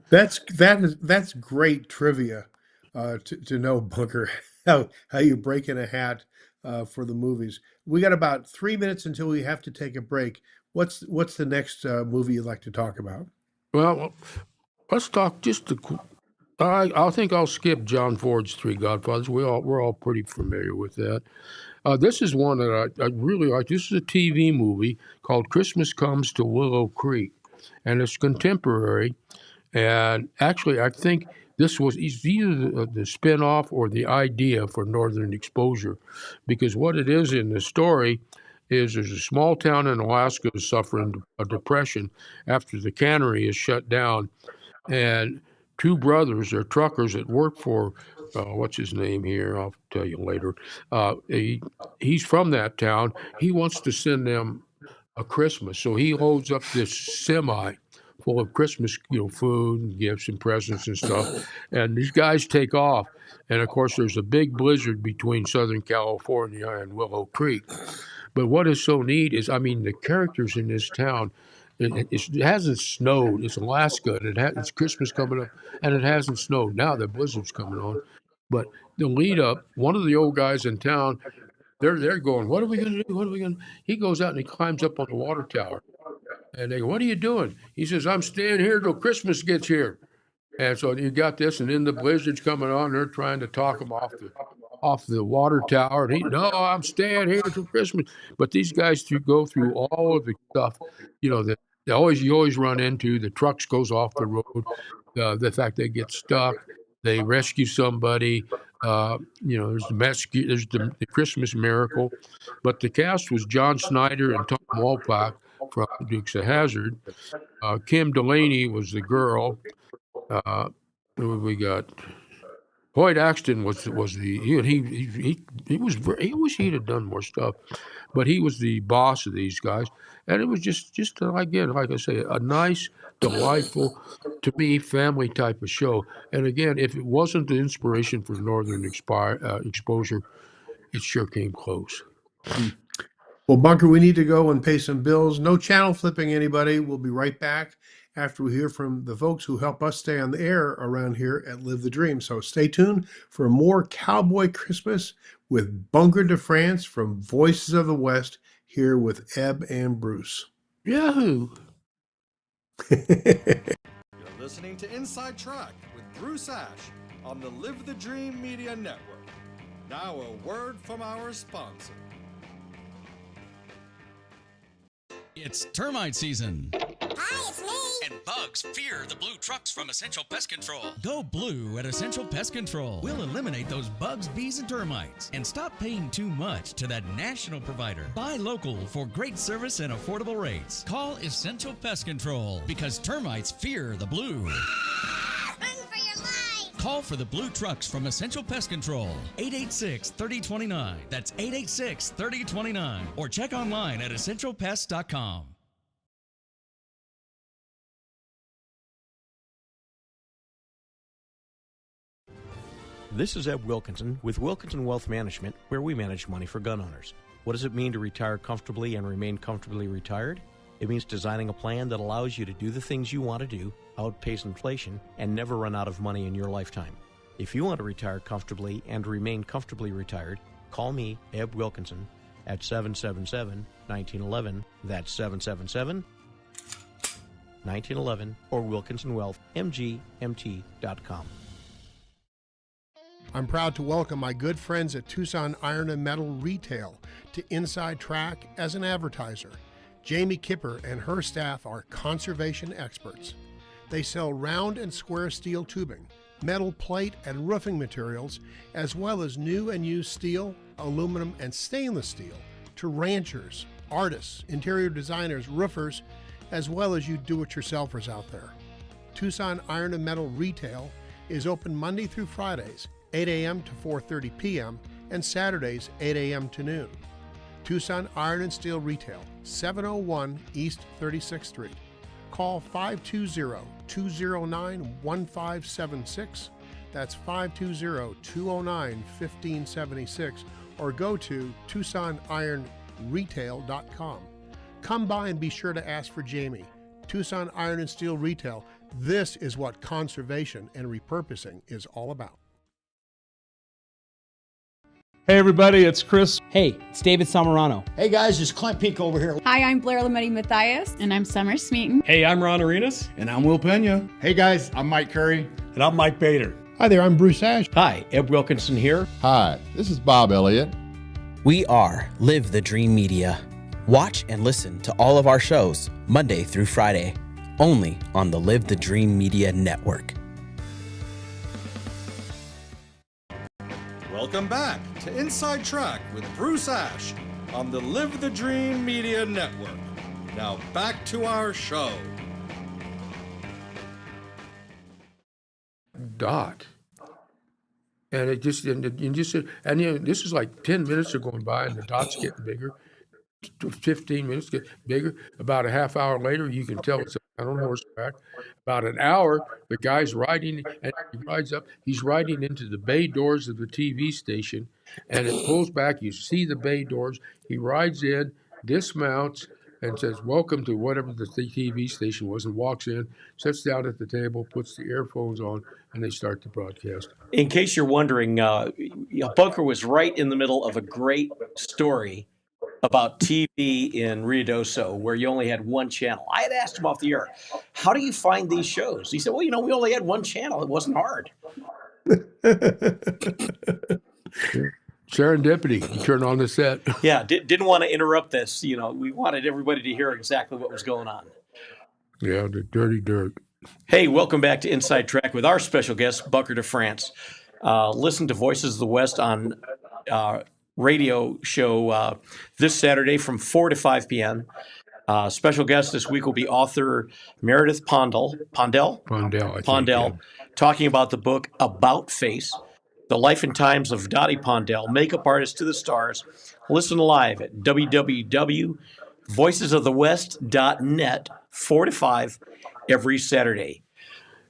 That's great trivia to know, Bunker, how you break in a hat for the movies. We got about 3 minutes until we have to take a break. What's the next movie you'd like to talk about? Well, let's talk just I think I'll skip John Ford's Three Godfathers. We're all pretty familiar with that. This is one that I really like. This is a TV movie called Christmas Comes to Willow Creek, and it's contemporary. And actually, I think this was either the spinoff or the idea for Northern Exposure, because what it is in the story is there's a small town in Alaska suffering a depression after the cannery is shut down, and two brothers are truckers that work for what's his name here? I'll tell you later. He's from that town. He wants to send them a Christmas, so he loads up this semi full of Christmas, food and gifts and presents and stuff. And these guys take off, and of course, there's a big blizzard between Southern California and Willow Creek. But what is so neat is, the characters in this town. It hasn't snowed. It's Alaska, and it's Christmas coming up, and it hasn't snowed. Now the blizzard's coming on, but the lead up, one of the old guys in town, they're going, "What are we going to do? What are we going to?" He goes out and he climbs up on the water tower, and they go, "What are you doing?" He says, "I'm staying here till Christmas gets here." And so you got this, and then the blizzard's coming on. They're trying to talk him off the water tower, and "No, I'm staying here till Christmas." But these guys go through all of the stuff, that you always run into. The trucks goes off the road, the fact they get stuck, they rescue somebody. There's the Christmas Miracle. But the cast was John Snyder and Tom Wolpak from Dukes of Hazzard. Kim Delaney was the girl. We got Hoyt Axton was the he was I wish he'd have done more stuff, but he was the boss of these guys, and it was just again, like I say, a nice, delightful, to me, family type of show. And again, if it wasn't the inspiration for Northern Exposure, it sure came close. Well, Bunker, we need to go and pay some bills. No channel flipping, anybody. We'll be right back after we hear from the folks who help us stay on the air around here at Live the Dream. So stay tuned for more Cowboy Christmas with Bunker Defrance from Voices of the West here with Eb and Bruce. Yahoo! You're listening to Inside Track with Bruce Ash on the Live the Dream Media Network. Now a word from our sponsor. It's termite season. Hi, it's me. And bugs fear the blue trucks from Essential Pest Control. Go blue at Essential Pest Control. We'll eliminate those bugs, bees, and termites. And stop paying too much to that national provider. Buy local for great service and affordable rates. Call Essential Pest Control because termites fear the blue. Run for your life. Call for the blue trucks from Essential Pest Control. 886-3029. That's 886-3029. Or check online at essentialpest.com. This is Eb Wilkinson with Wilkinson Wealth Management, where we manage money for gun owners. What does it mean to retire comfortably and remain comfortably retired? It means designing a plan that allows you to do the things you want to do, outpace inflation, and never run out of money in your lifetime. If you want to retire comfortably and remain comfortably retired, call me, Eb Wilkinson, at 777-1911. That's 777-1911 or WilkinsonWealthMGMT.com. I'm proud to welcome my good friends at Tucson Iron and Metal Retail to Inside Track as an advertiser. Jamie Kipper and her staff are conservation experts. They sell round and square steel tubing, metal plate and roofing materials, as well as new and used steel, aluminum, and stainless steel to ranchers, artists, interior designers, roofers, as well as you do-it-yourselfers out there. Tucson Iron and Metal Retail is open Monday through Fridays, 8 a.m. to 4:30 p.m., and Saturdays, 8 a.m. to noon. Tucson Iron and Steel Retail, 701 East 36th Street. Call 520-209-1576. That's 520-209-1576. Or go to TucsonIronRetail.com. Come by and be sure to ask for Jamie. Tucson Iron and Steel Retail. This is what conservation and repurposing is all about. Hey everybody, it's Chris. Hey, it's David Samarano. Hey guys, it's Clint Peak over here. Hi, I'm Blair Lametti Matthias. And I'm Summer Smeaton. Hey, I'm Ron Arenas. And I'm Will Pena. Hey guys, I'm Mike Curry. And I'm Mike Bader. Hi there, I'm Bruce Ash. Hi, Eb Wilkinson here. Hi, this is Bob Elliott. We are Live the Dream Media. Watch and listen to all of our shows Monday through Friday, only on the Live the Dream Media Network. Welcome back to Inside Track with Bruce Ash on the Live the Dream Media Network. Now back to our show. Dot. And it just, and this is like 10 minutes are going by and the dot's getting bigger. 15 minutes get bigger. About a half hour later, you can tell it's on horseback. About an hour, the guy's riding, and he rides up. He's riding into the bay doors of the TV station, and it pulls back. You see the bay doors. He rides in, dismounts, and says, "Welcome to whatever the TV station was," and walks in, sits down at the table, puts the earphones on, and they start the broadcast. In case you're wondering, Bunker was right in the middle of a great story about TV in Ruidoso, where you only had one channel. I had asked him off the air, how do you find these shows? He said, well, we only had one channel. It wasn't hard. Serendipity. You turn on the set. Yeah, didn't want to interrupt this. We wanted everybody to hear exactly what was going on. Yeah, the dirty dirt. Hey, welcome back to Inside Track with our special guest, Bunker Defrance. Listen to Voices of the West on radio show this Saturday from 4 to 5 p.m. Special guest this week will be author Meredith Pondell, talking about the book About Face, The Life and Times of Dottie Pondell, makeup artist to the stars. Listen live at www.voicesofthewest.net, 4 to 5 every Saturday.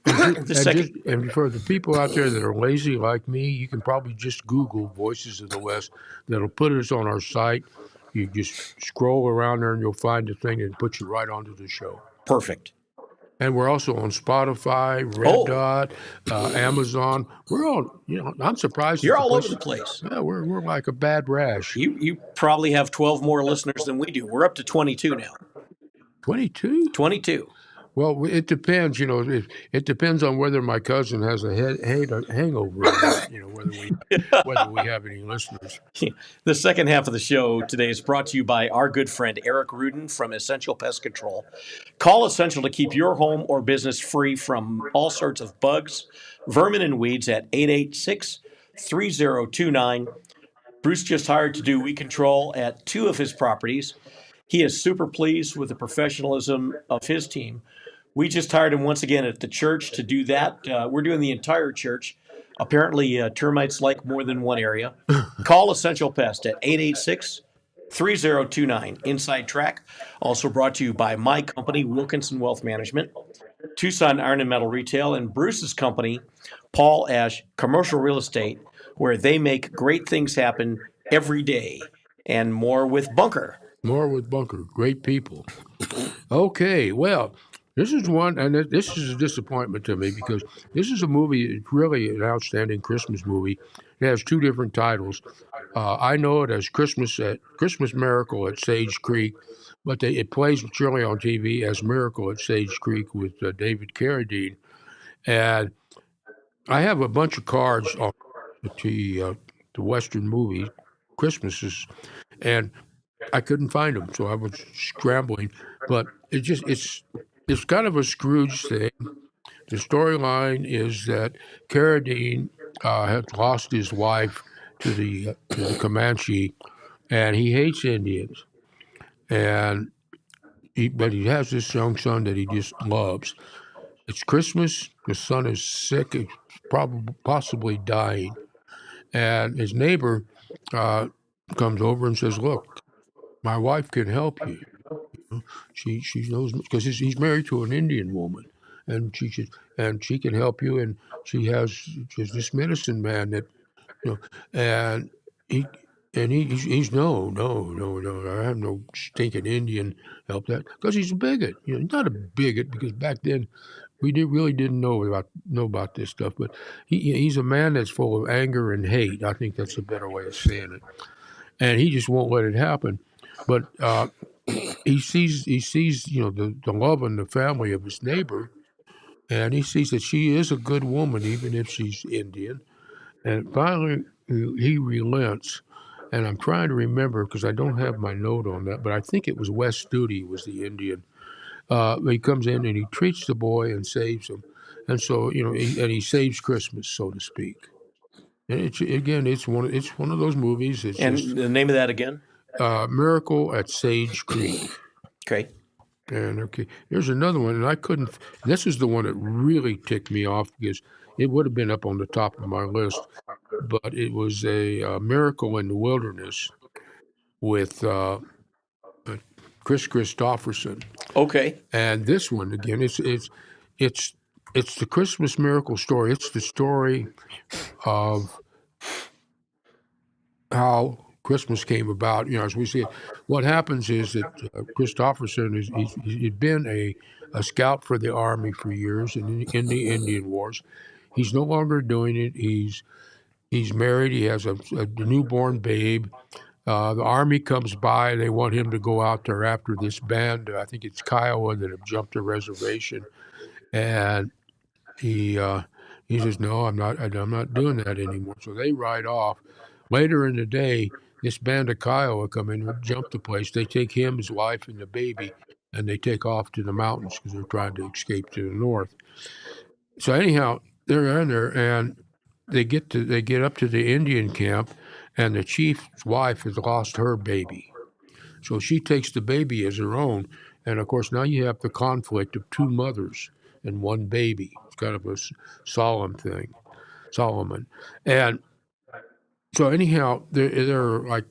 And for the people out there that are lazy like me, you can probably just Google Voices of the West. That'll put us on our site. You just scroll around there and you'll find the thing and put you right onto the show. Perfect. And we're also on Spotify, Red Dot, Amazon. We're all, I'm surprised. You're all over the place. Yeah, we're like a bad rash. You probably have 12 more listeners than we do. We're up to 22 now. 22? 22. Well, it depends. It depends on whether my cousin has a hangover, or not, whether we have any listeners. The second half of the show today is brought to you by our good friend Eric Rudin from Essential Pest Control. Call Essential to keep your home or business free from all sorts of bugs, vermin, and weeds at 886-3029. Bruce just hired to do weed control at 2 of his properties. He is super pleased with the professionalism of his team. We just hired him once again at the church to do that. We're doing the entire church. Apparently, termites like more than one area. Call Essential Pest at 886-3029. Inside Track, also brought to you by my company, Wilkinson Wealth Management, Tucson Iron and Metal Retail, and Bruce's company, Paul Ash Commercial Real Estate, where they make great things happen every day. And more with Bunker. More with Bunker. Great people. Okay, well, this is one, and this is a disappointment to me because this is a movie, it's really an outstanding Christmas movie. It has 2 different titles. I know it as Christmas Miracle at Sage Creek, but it plays surely on TV as Miracle at Sage Creek with David Carradine. And I have a bunch of cards on the Western movie, Christmases, and I couldn't find them, so I was scrambling. But it's kind of a Scrooge thing. The storyline is that Carradine had lost his wife to the Comanche, and he hates Indians. But he has this young son that he just loves. It's Christmas. The son is sick. He's possibly dying, and his neighbor comes over and says, "Look, my wife can help you. She knows because he's married to an Indian woman, and she can help you. And she's this medicine man that, and he's no. I have no stinking Indian help that because he's a bigot. He's not a bigot because back then we really didn't know about this stuff. But he's a man that's full of anger and hate. I think that's a better way of saying it. And he just won't let it happen. But he sees the love and the family of his neighbor, and he sees that she is a good woman even if she's Indian. And finally he relents. And I'm trying to remember because I don't have my note on that, but I think it was Wes Studi was the Indian. He comes in and he treats the boy and saves him, and so he saves Christmas, so to speak. And it's one of those movies. The name of that again? Miracle at Sage Creek. Okay. And here's another one, and I couldn't. This is the one that really ticked me off because it would have been up on the top of my list, but it was a Miracle in the Wilderness with Chris Christopherson. Okay. And this one again, it's the Christmas Miracle story. It's the story of how Christmas came about. As we see it, what happens is that Christopherson he'd been a scout for the Army for years in the Indian Wars. He's no longer doing it. He's married. He has a newborn babe. The Army comes by. They want him to go out there after this band. I think it's Kiowa that have jumped the reservation, and he says, "No, I'm not doing that anymore." So they ride off. Later in the day, this band of Kiowa come in and jump the place. They take him, his wife, and the baby, and they take off to the mountains because they're trying to escape to the north. So anyhow, they're in there, and they get up to the Indian camp, and the chief's wife has lost her baby. So she takes the baby as her own, and of course now you have the conflict of 2 mothers and 1 baby. It's kind of a solemn thing, Solomon. And So anyhow, they're like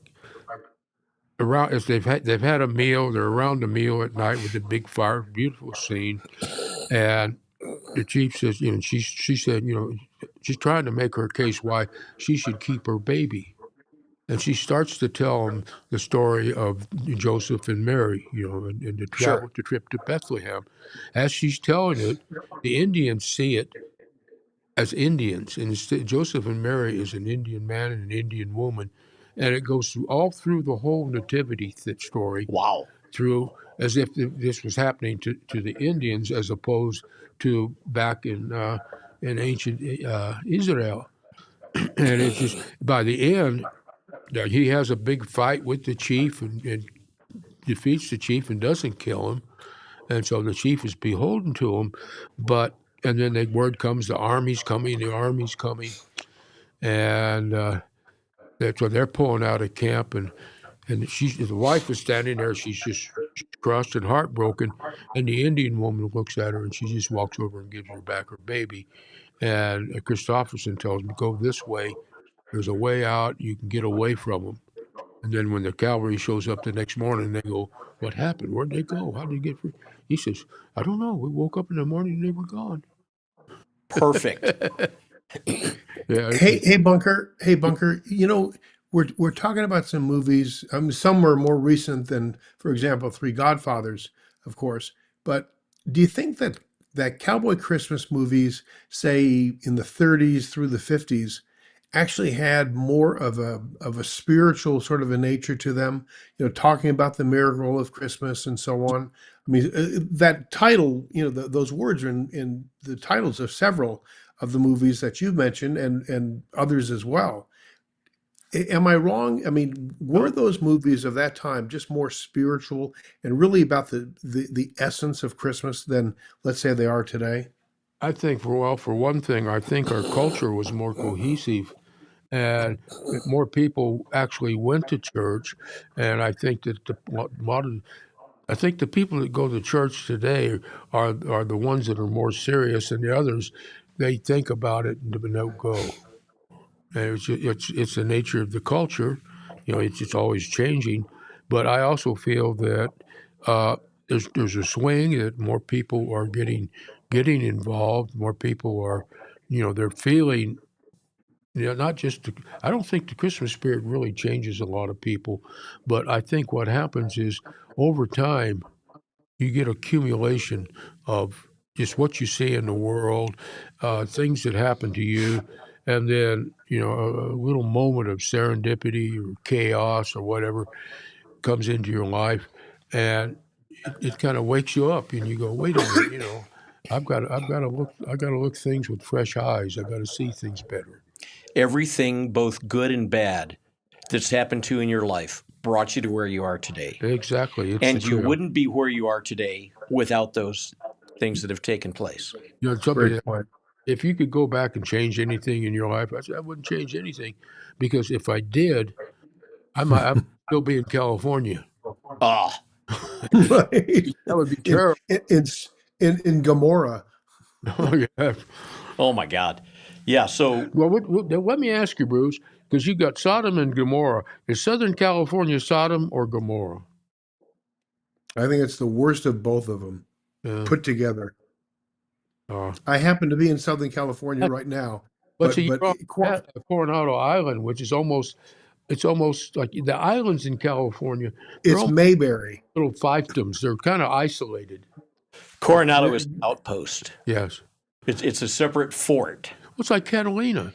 around as they've had a meal. They're around the meal at night with the big fire, beautiful scene, and the chief says, she said, she's trying to make her case why she should keep her baby. And she starts to tell him the story of Joseph and Mary, and the trip to Bethlehem. As she's telling it, the Indians see it as Indians, and Joseph and Mary is an Indian man and an Indian woman, and it goes all through the whole nativity story. Wow. Through as if this was happening to the Indians as opposed to back in ancient Israel. And it's just by the end, he has a big fight with the chief and defeats the chief and doesn't kill him. And so the chief is beholden to him. And then the word comes, the army's coming. And so they're pulling out of camp. And the wife is standing there. She's just crushed and heartbroken. And the Indian woman looks at her and she just walks over and gives her back her baby. And Christopherson tells me, go this way. There's a way out. You can get away from them. And then when the cavalry shows up the next morning, they go, what happened? Where'd they go? How did they get free? He says, I don't know. We woke up in the morning and they were gone. Perfect. Yeah. Hey, Bunker. We're talking about some movies. Some are more recent than, for example, Three Godfathers, of course. But do you think that cowboy Christmas movies, say in the 30s through the 50s, actually had more of a spiritual sort of a nature to them? Talking about the miracle of Christmas and so on. I mean, that title, those words are in the titles of several of the movies that you mentioned and others as well. Am I wrong? I mean, were those movies of that time just more spiritual and really about the essence of Christmas than, let's say, they are today? I think, for one thing, I think our culture was more cohesive and more people actually went to church. And I think that I think the people that go to church today are the ones that are more serious, and the others, they think about it and don't go. And it's the nature of the culture, it's always changing. But I also feel that there's a swing that more people are getting involved. More people are, they're feeling. Not just I don't think the Christmas spirit really changes a lot of people, but I think what happens is over time you get accumulation of just what you see in the world, things that happen to you, and then a little moment of serendipity or chaos or whatever comes into your life, and it kind of wakes you up, and you go, wait a minute, I've got to look things with fresh eyes. I've got to see things better. Everything, both good and bad, that's happened to you in your life brought you to where you are today. Exactly. And you wouldn't be where you are today without those things that have taken place. If you could go back and change anything in your life, I wouldn't change anything, because if I did, I'd still be in California. Ah. Right. That would be terrible. In Gomorrah. Oh, yeah. Oh, my God. Yeah, so... Well, let me ask you, Bruce, because you got Sodom and Gomorrah. Is Southern California Sodom or Gomorrah? I think it's the worst of both of them put together. I happen to be in Southern California right now. But Coronado Island, which is almost like the islands in California. It's Mayberry. Little fiefdoms. They're kind of isolated. Coronado is an outpost. Yes. It's a separate fort. It's like Catalina.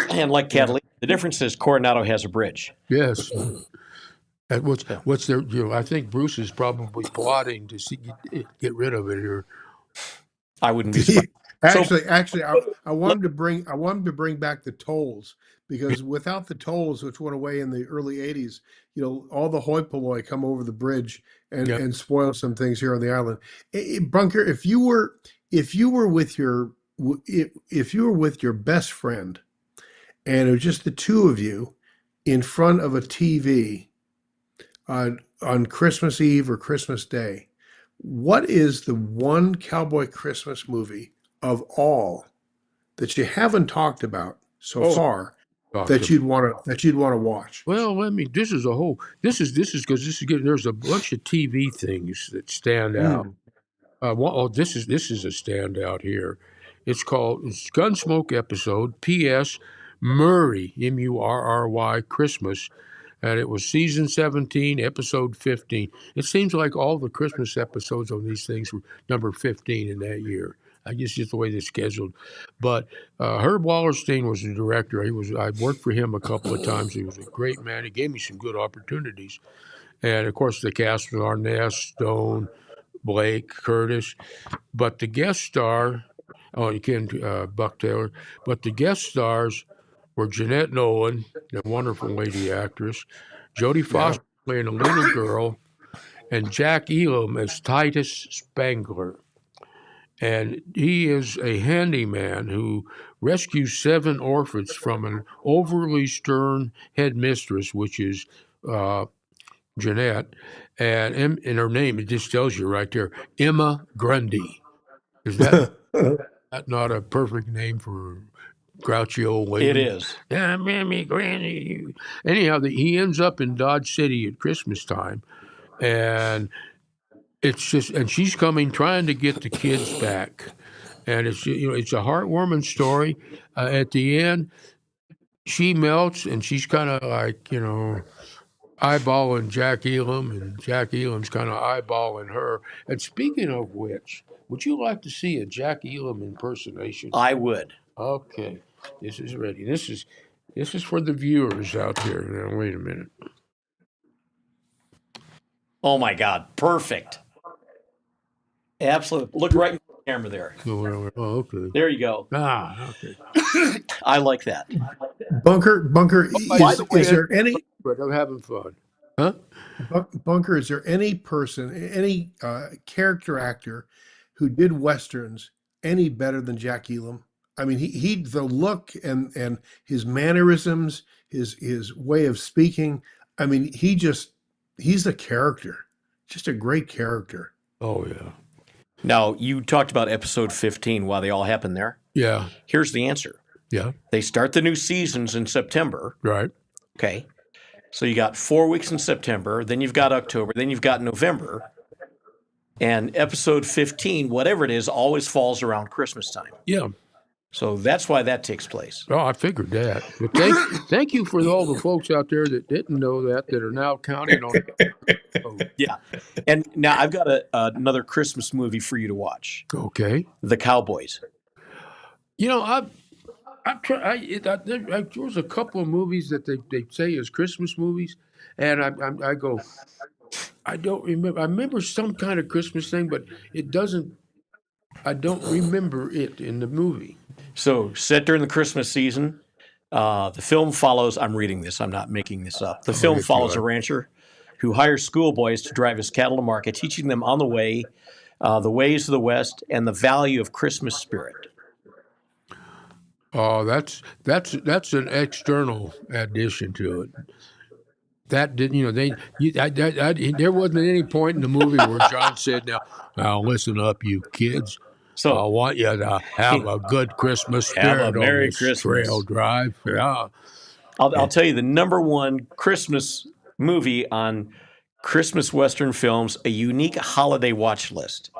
And like Catalina, the difference is Coronado has a bridge. Yes. And what's their? I think Bruce is probably plotting to get rid of it here. I wouldn't be surprised. Actually, I wanted to bring back the tolls, because without the tolls, which went away in the early '80s, all the hoi polloi come over the bridge and spoil some things here on the island. Bunker, if you were with your best friend, and it was just the two of you in front of a TV on Christmas Eve or Christmas Day, what is the one cowboy Christmas movie of all that you haven't talked about so far that you'd want to watch? Well, let me. This is a whole. This is because this is getting. There's a bunch of TV things that stand out. This is a standout here. It's Gunsmoke episode. P.S. Murray, Murry, Christmas, and it was season 17, episode 15. It seems like all the Christmas episodes on these things were number 15 in that year. I guess just the way they're scheduled. But Herb Wallerstein was the director. I worked for him a couple of times. He was a great man. He gave me some good opportunities. And of course, the cast was Arness, Stone, Blake, Curtis. But the guest star, Buck Taylor. But the guest stars were Jeanette Nolan, the wonderful lady actress, Jodie Foster playing a little girl, and Jack Elam as Titus Spangler. And he is a handyman who rescues 7 orphans from an overly stern headmistress, which is Jeanette. And in her name, it just tells you right there, Emma Grundy. Is that not a perfect name for grouchy old lady? It is. Yeah, Mammy Granny. Anyhow, he ends up in Dodge City at Christmas time, and she's coming trying to get the kids back, and it's a heartwarming story. At the end, she melts, and she's kind of like eyeballing Jack Elam, and Jack Elam's kind of eyeballing her. And speaking of which, would you like to see a Jack Elam impersonation? I would. Okay, this is ready. This is for the viewers out there. Now, wait a minute. Oh my God! Perfect. Absolutely. Look right in the camera there. Oh, okay. There you go. Okay. I like that. Bunker. Is there any? But I'm having fun. Huh? Bunker, is there any person, any character actor who did westerns any better than Jack Elam? I mean, he the look and his mannerisms, his way of speaking. I mean, he's a character, just a great character. Oh yeah. Now, you talked about episode 15, why they all happen there. Yeah. Here's the answer. Yeah. They start the new seasons in September. Right. Okay. So you got 4 weeks in September, then you've got October, then you've got November. And episode 15, whatever it is, always falls around Christmas time. Yeah. So that's why that takes place. Oh, I figured that. But thank you for all the folks out there that didn't know that are now counting on it. Yeah. And now I've got another Christmas movie for you to watch. Okay. The Cowboys. There was a couple of movies that they say is Christmas movies, and I go, I don't remember. I remember some kind of Christmas thing, but it doesn't. I don't remember it in the movie. So set during the Christmas season. The film follows. I'm reading this. I'm not making this up. The film follows a rancher who hires schoolboys to drive his cattle to market, teaching them on the way, the ways of the West, and the value of Christmas spirit. Oh, that's an external addition to it. That didn't, there wasn't any point in the movie where John said, "Now listen up, you kids. So I want you to have a good Christmas spirit have a Merry on this Christmas trail drive." Yeah. I'll tell you the number one Christmas movie on Christmas Western films, a unique holiday watch list.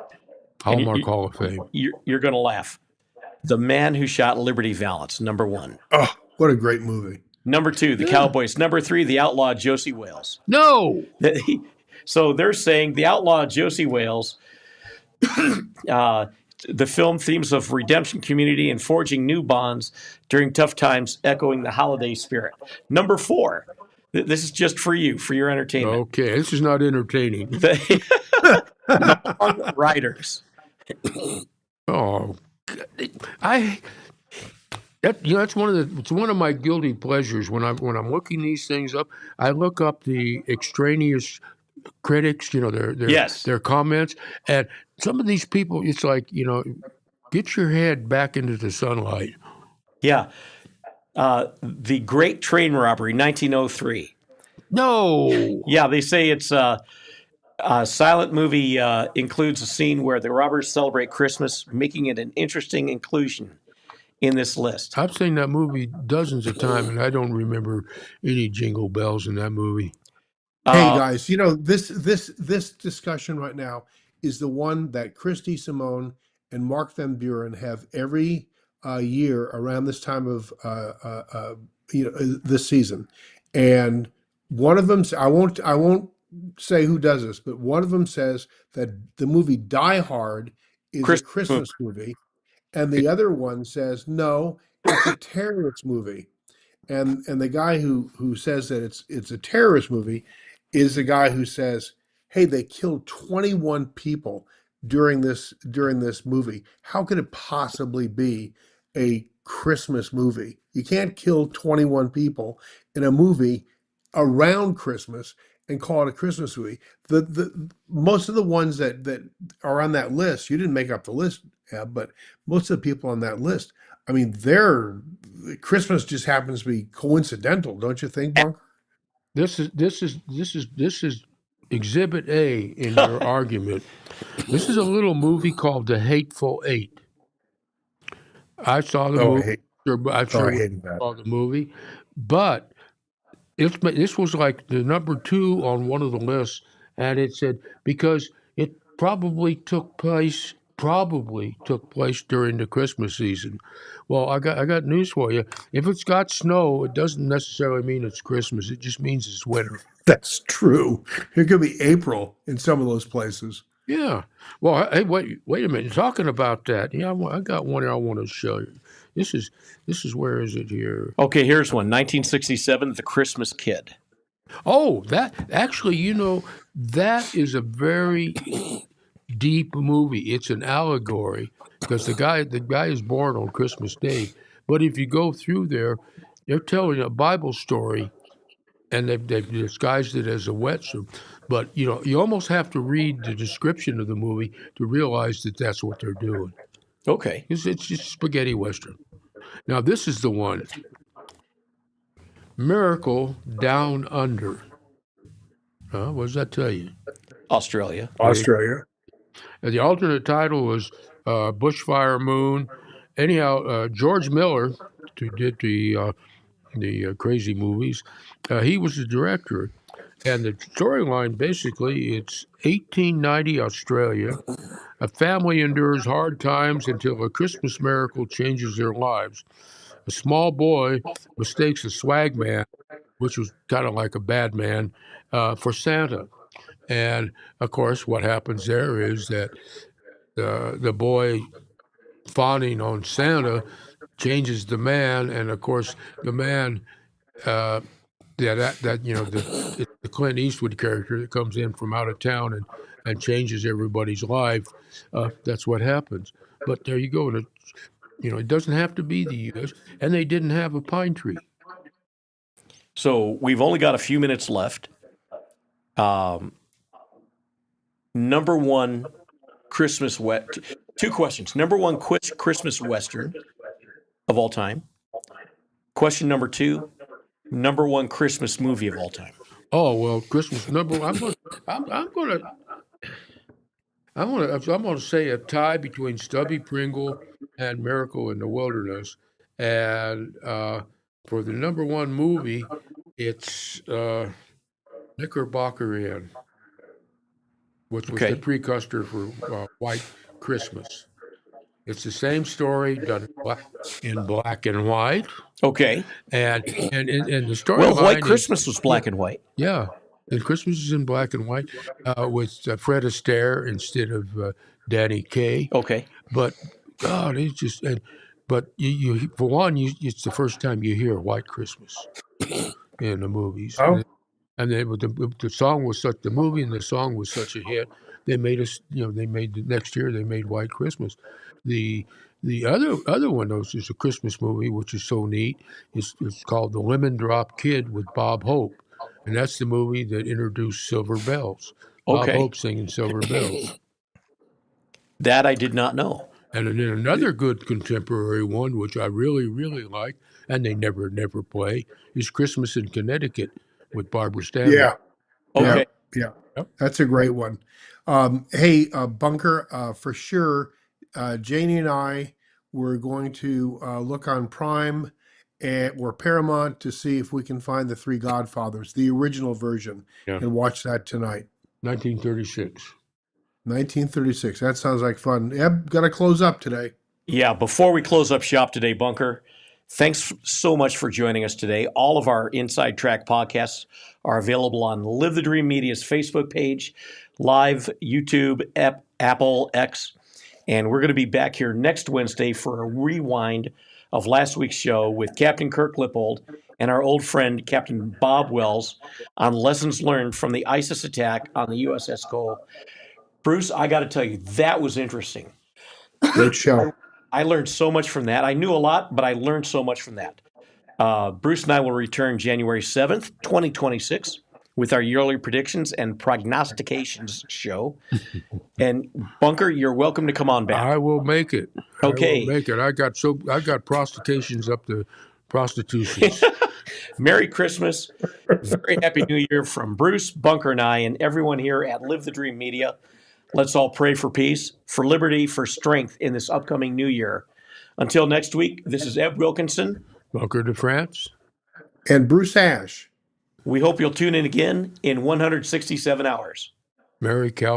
Hallmark Hall of Fame. You're going to laugh. The Man Who Shot Liberty Valance, number 1. Oh, what a great movie. Number 2, The Cowboys. Number 3, The Outlaw Josie Wales. No. So they're saying The Outlaw Josie Wales, the film themes of redemption, community, and forging new bonds during tough times, echoing the holiday spirit. Number 4, this is just for you, for your entertainment. Okay, this is not entertaining. The Long Riders. Oh, that's one of my guilty pleasures when I'm looking these things up. I look up the extraneous critics, their comments, and some of these people, it's like, get your head back into the sunlight. Yeah. The Great Train Robbery, 1903. No. Yeah, they say it's a silent movie, includes a scene where the robbers celebrate Christmas, making it an interesting inclusion in this list. I've seen that movie dozens of times, and I don't remember any jingle bells in that movie. Hey guys, you know this discussion right now is the one that Christy Simone and Mark Van Buren have every year around this time of this season, and one of them I won't say who does this, but one of them says that the movie Die Hard is a Christmas movie, and the other one says no, it's a terrorist movie. And the guy who says that it's a terrorist movie is the guy who says, "Hey, they killed 21 people during this movie. How could it possibly be a Christmas movie? You can't kill 21 people in a movie around Christmas and call it a Christmas movie." The most of the ones that are on that list, you didn't make up the list, but most of the people on that list, I mean, Christmas just happens to be coincidental, don't you think, Bunker? This is Exhibit A in your argument. This is a little movie called The Hateful Eight. I saw the movie. I'm sure I saw the movie, but this was like the number 2 on one of the lists, and it said because it probably took place during the Christmas season. Well, I got news for you. If it's got snow, it doesn't necessarily mean it's Christmas. It just means it's winter. That's true. It could be April in some of those places. Yeah. Well, hey, wait a minute. Talking about that, yeah, I got one here I want to show you. This is where is it here? Okay, here's one. 1967, The Christmas Kid. Oh, that actually, that is a very deep movie. It's an allegory because the guy is born on Christmas Day. But if you go through there, they're telling a Bible story, and they've disguised it as a wetsuit. But you almost have to read the description of the movie to realize that that's what they're doing. Okay, it's just spaghetti western. Now this is the one. Miracle Down Under. What does that tell you? Australia. And the alternate title was Bushfire Moon. Anyhow, George Miller, who did the crazy movies, he was the director. And the storyline, basically, it's 1890 Australia. A family endures hard times until a Christmas miracle changes their lives. A small boy mistakes a swag man, which was kind of like a bad man, for Santa. And, of course, what happens there is that the boy fawning on Santa changes the man, and, of course, the man, the Clint Eastwood character that comes in from out of town and changes everybody's life. That's what happens. But there you go. And it doesn't have to be the U.S., and they didn't have a pine tree. So we've only got a few minutes left. Number one Christmas two questions. Number one Christmas Western of all time. Question number 2, number one Christmas movie of all time. Oh, well, Christmas number one. I'm going to say a tie between Stubby Pringle and Miracle in the Wilderness. And for the number one movie, it's Knickerbocker Inn, which was the precursor for White Christmas. It's the same story done in black and white. Okay. And the story. Well, White Christmas was black and white. Yeah. And Christmas is in black and white with Fred Astaire instead of Danny Kaye. Okay. But God, it's just. But you for one, it's the first time you hear White Christmas in the movies. Oh. And then the song was such the movie and the song was such a hit. They made us. They made the next year. They made White Christmas. The other one though is a Christmas movie, which is so neat. It's called The Lemon Drop Kid with Bob Hope. And that's the movie that introduced Silver Bells. Bob Hope singing Silver Bells. That I did not know. And then another good contemporary one, which I really, really like, and they never play, is Christmas in Connecticut with Barbara Stanwyck. Yeah. Okay. Yeah. That's a great one. Hey, Bunker, for sure, Janie and I We're going to look on Prime or Paramount to see if we can find the Three Godfathers, the original version, and watch that tonight. 1936. 1936. That sounds like fun. Eb, got to close up today. Yeah, before we close up shop today, Bunker, thanks so much for joining us today. All of our Inside Track podcasts are available on Live the Dream Media's Facebook page, live, YouTube, Apple, X. And we're going to be back here next Wednesday for a rewind of last week's show with Captain Kirk Lippold and our old friend Captain Bob Wells on lessons learned from the ISIS attack on the USS Cole. Bruce, I got to tell you, that was interesting. Great show. I learned so much from that. I knew a lot, but I learned so much from that. Bruce and I will return January 7th, 2026, with our yearly predictions and prognostications show. And Bunker, you're welcome to come on back. I will make it. Okay. I will make it. I got prostitutions up to prostitutions. Merry Christmas. Very Happy New Year from Bruce, Bunker, and I, and everyone here at Live the Dream Media. Let's all pray for peace, for liberty, for strength in this upcoming new year. Until next week, this is Eb Wilkinson. Bunker Defrance. And Bruce Ash. We hope you'll tune in again in 167 hours. Merry Cowboy.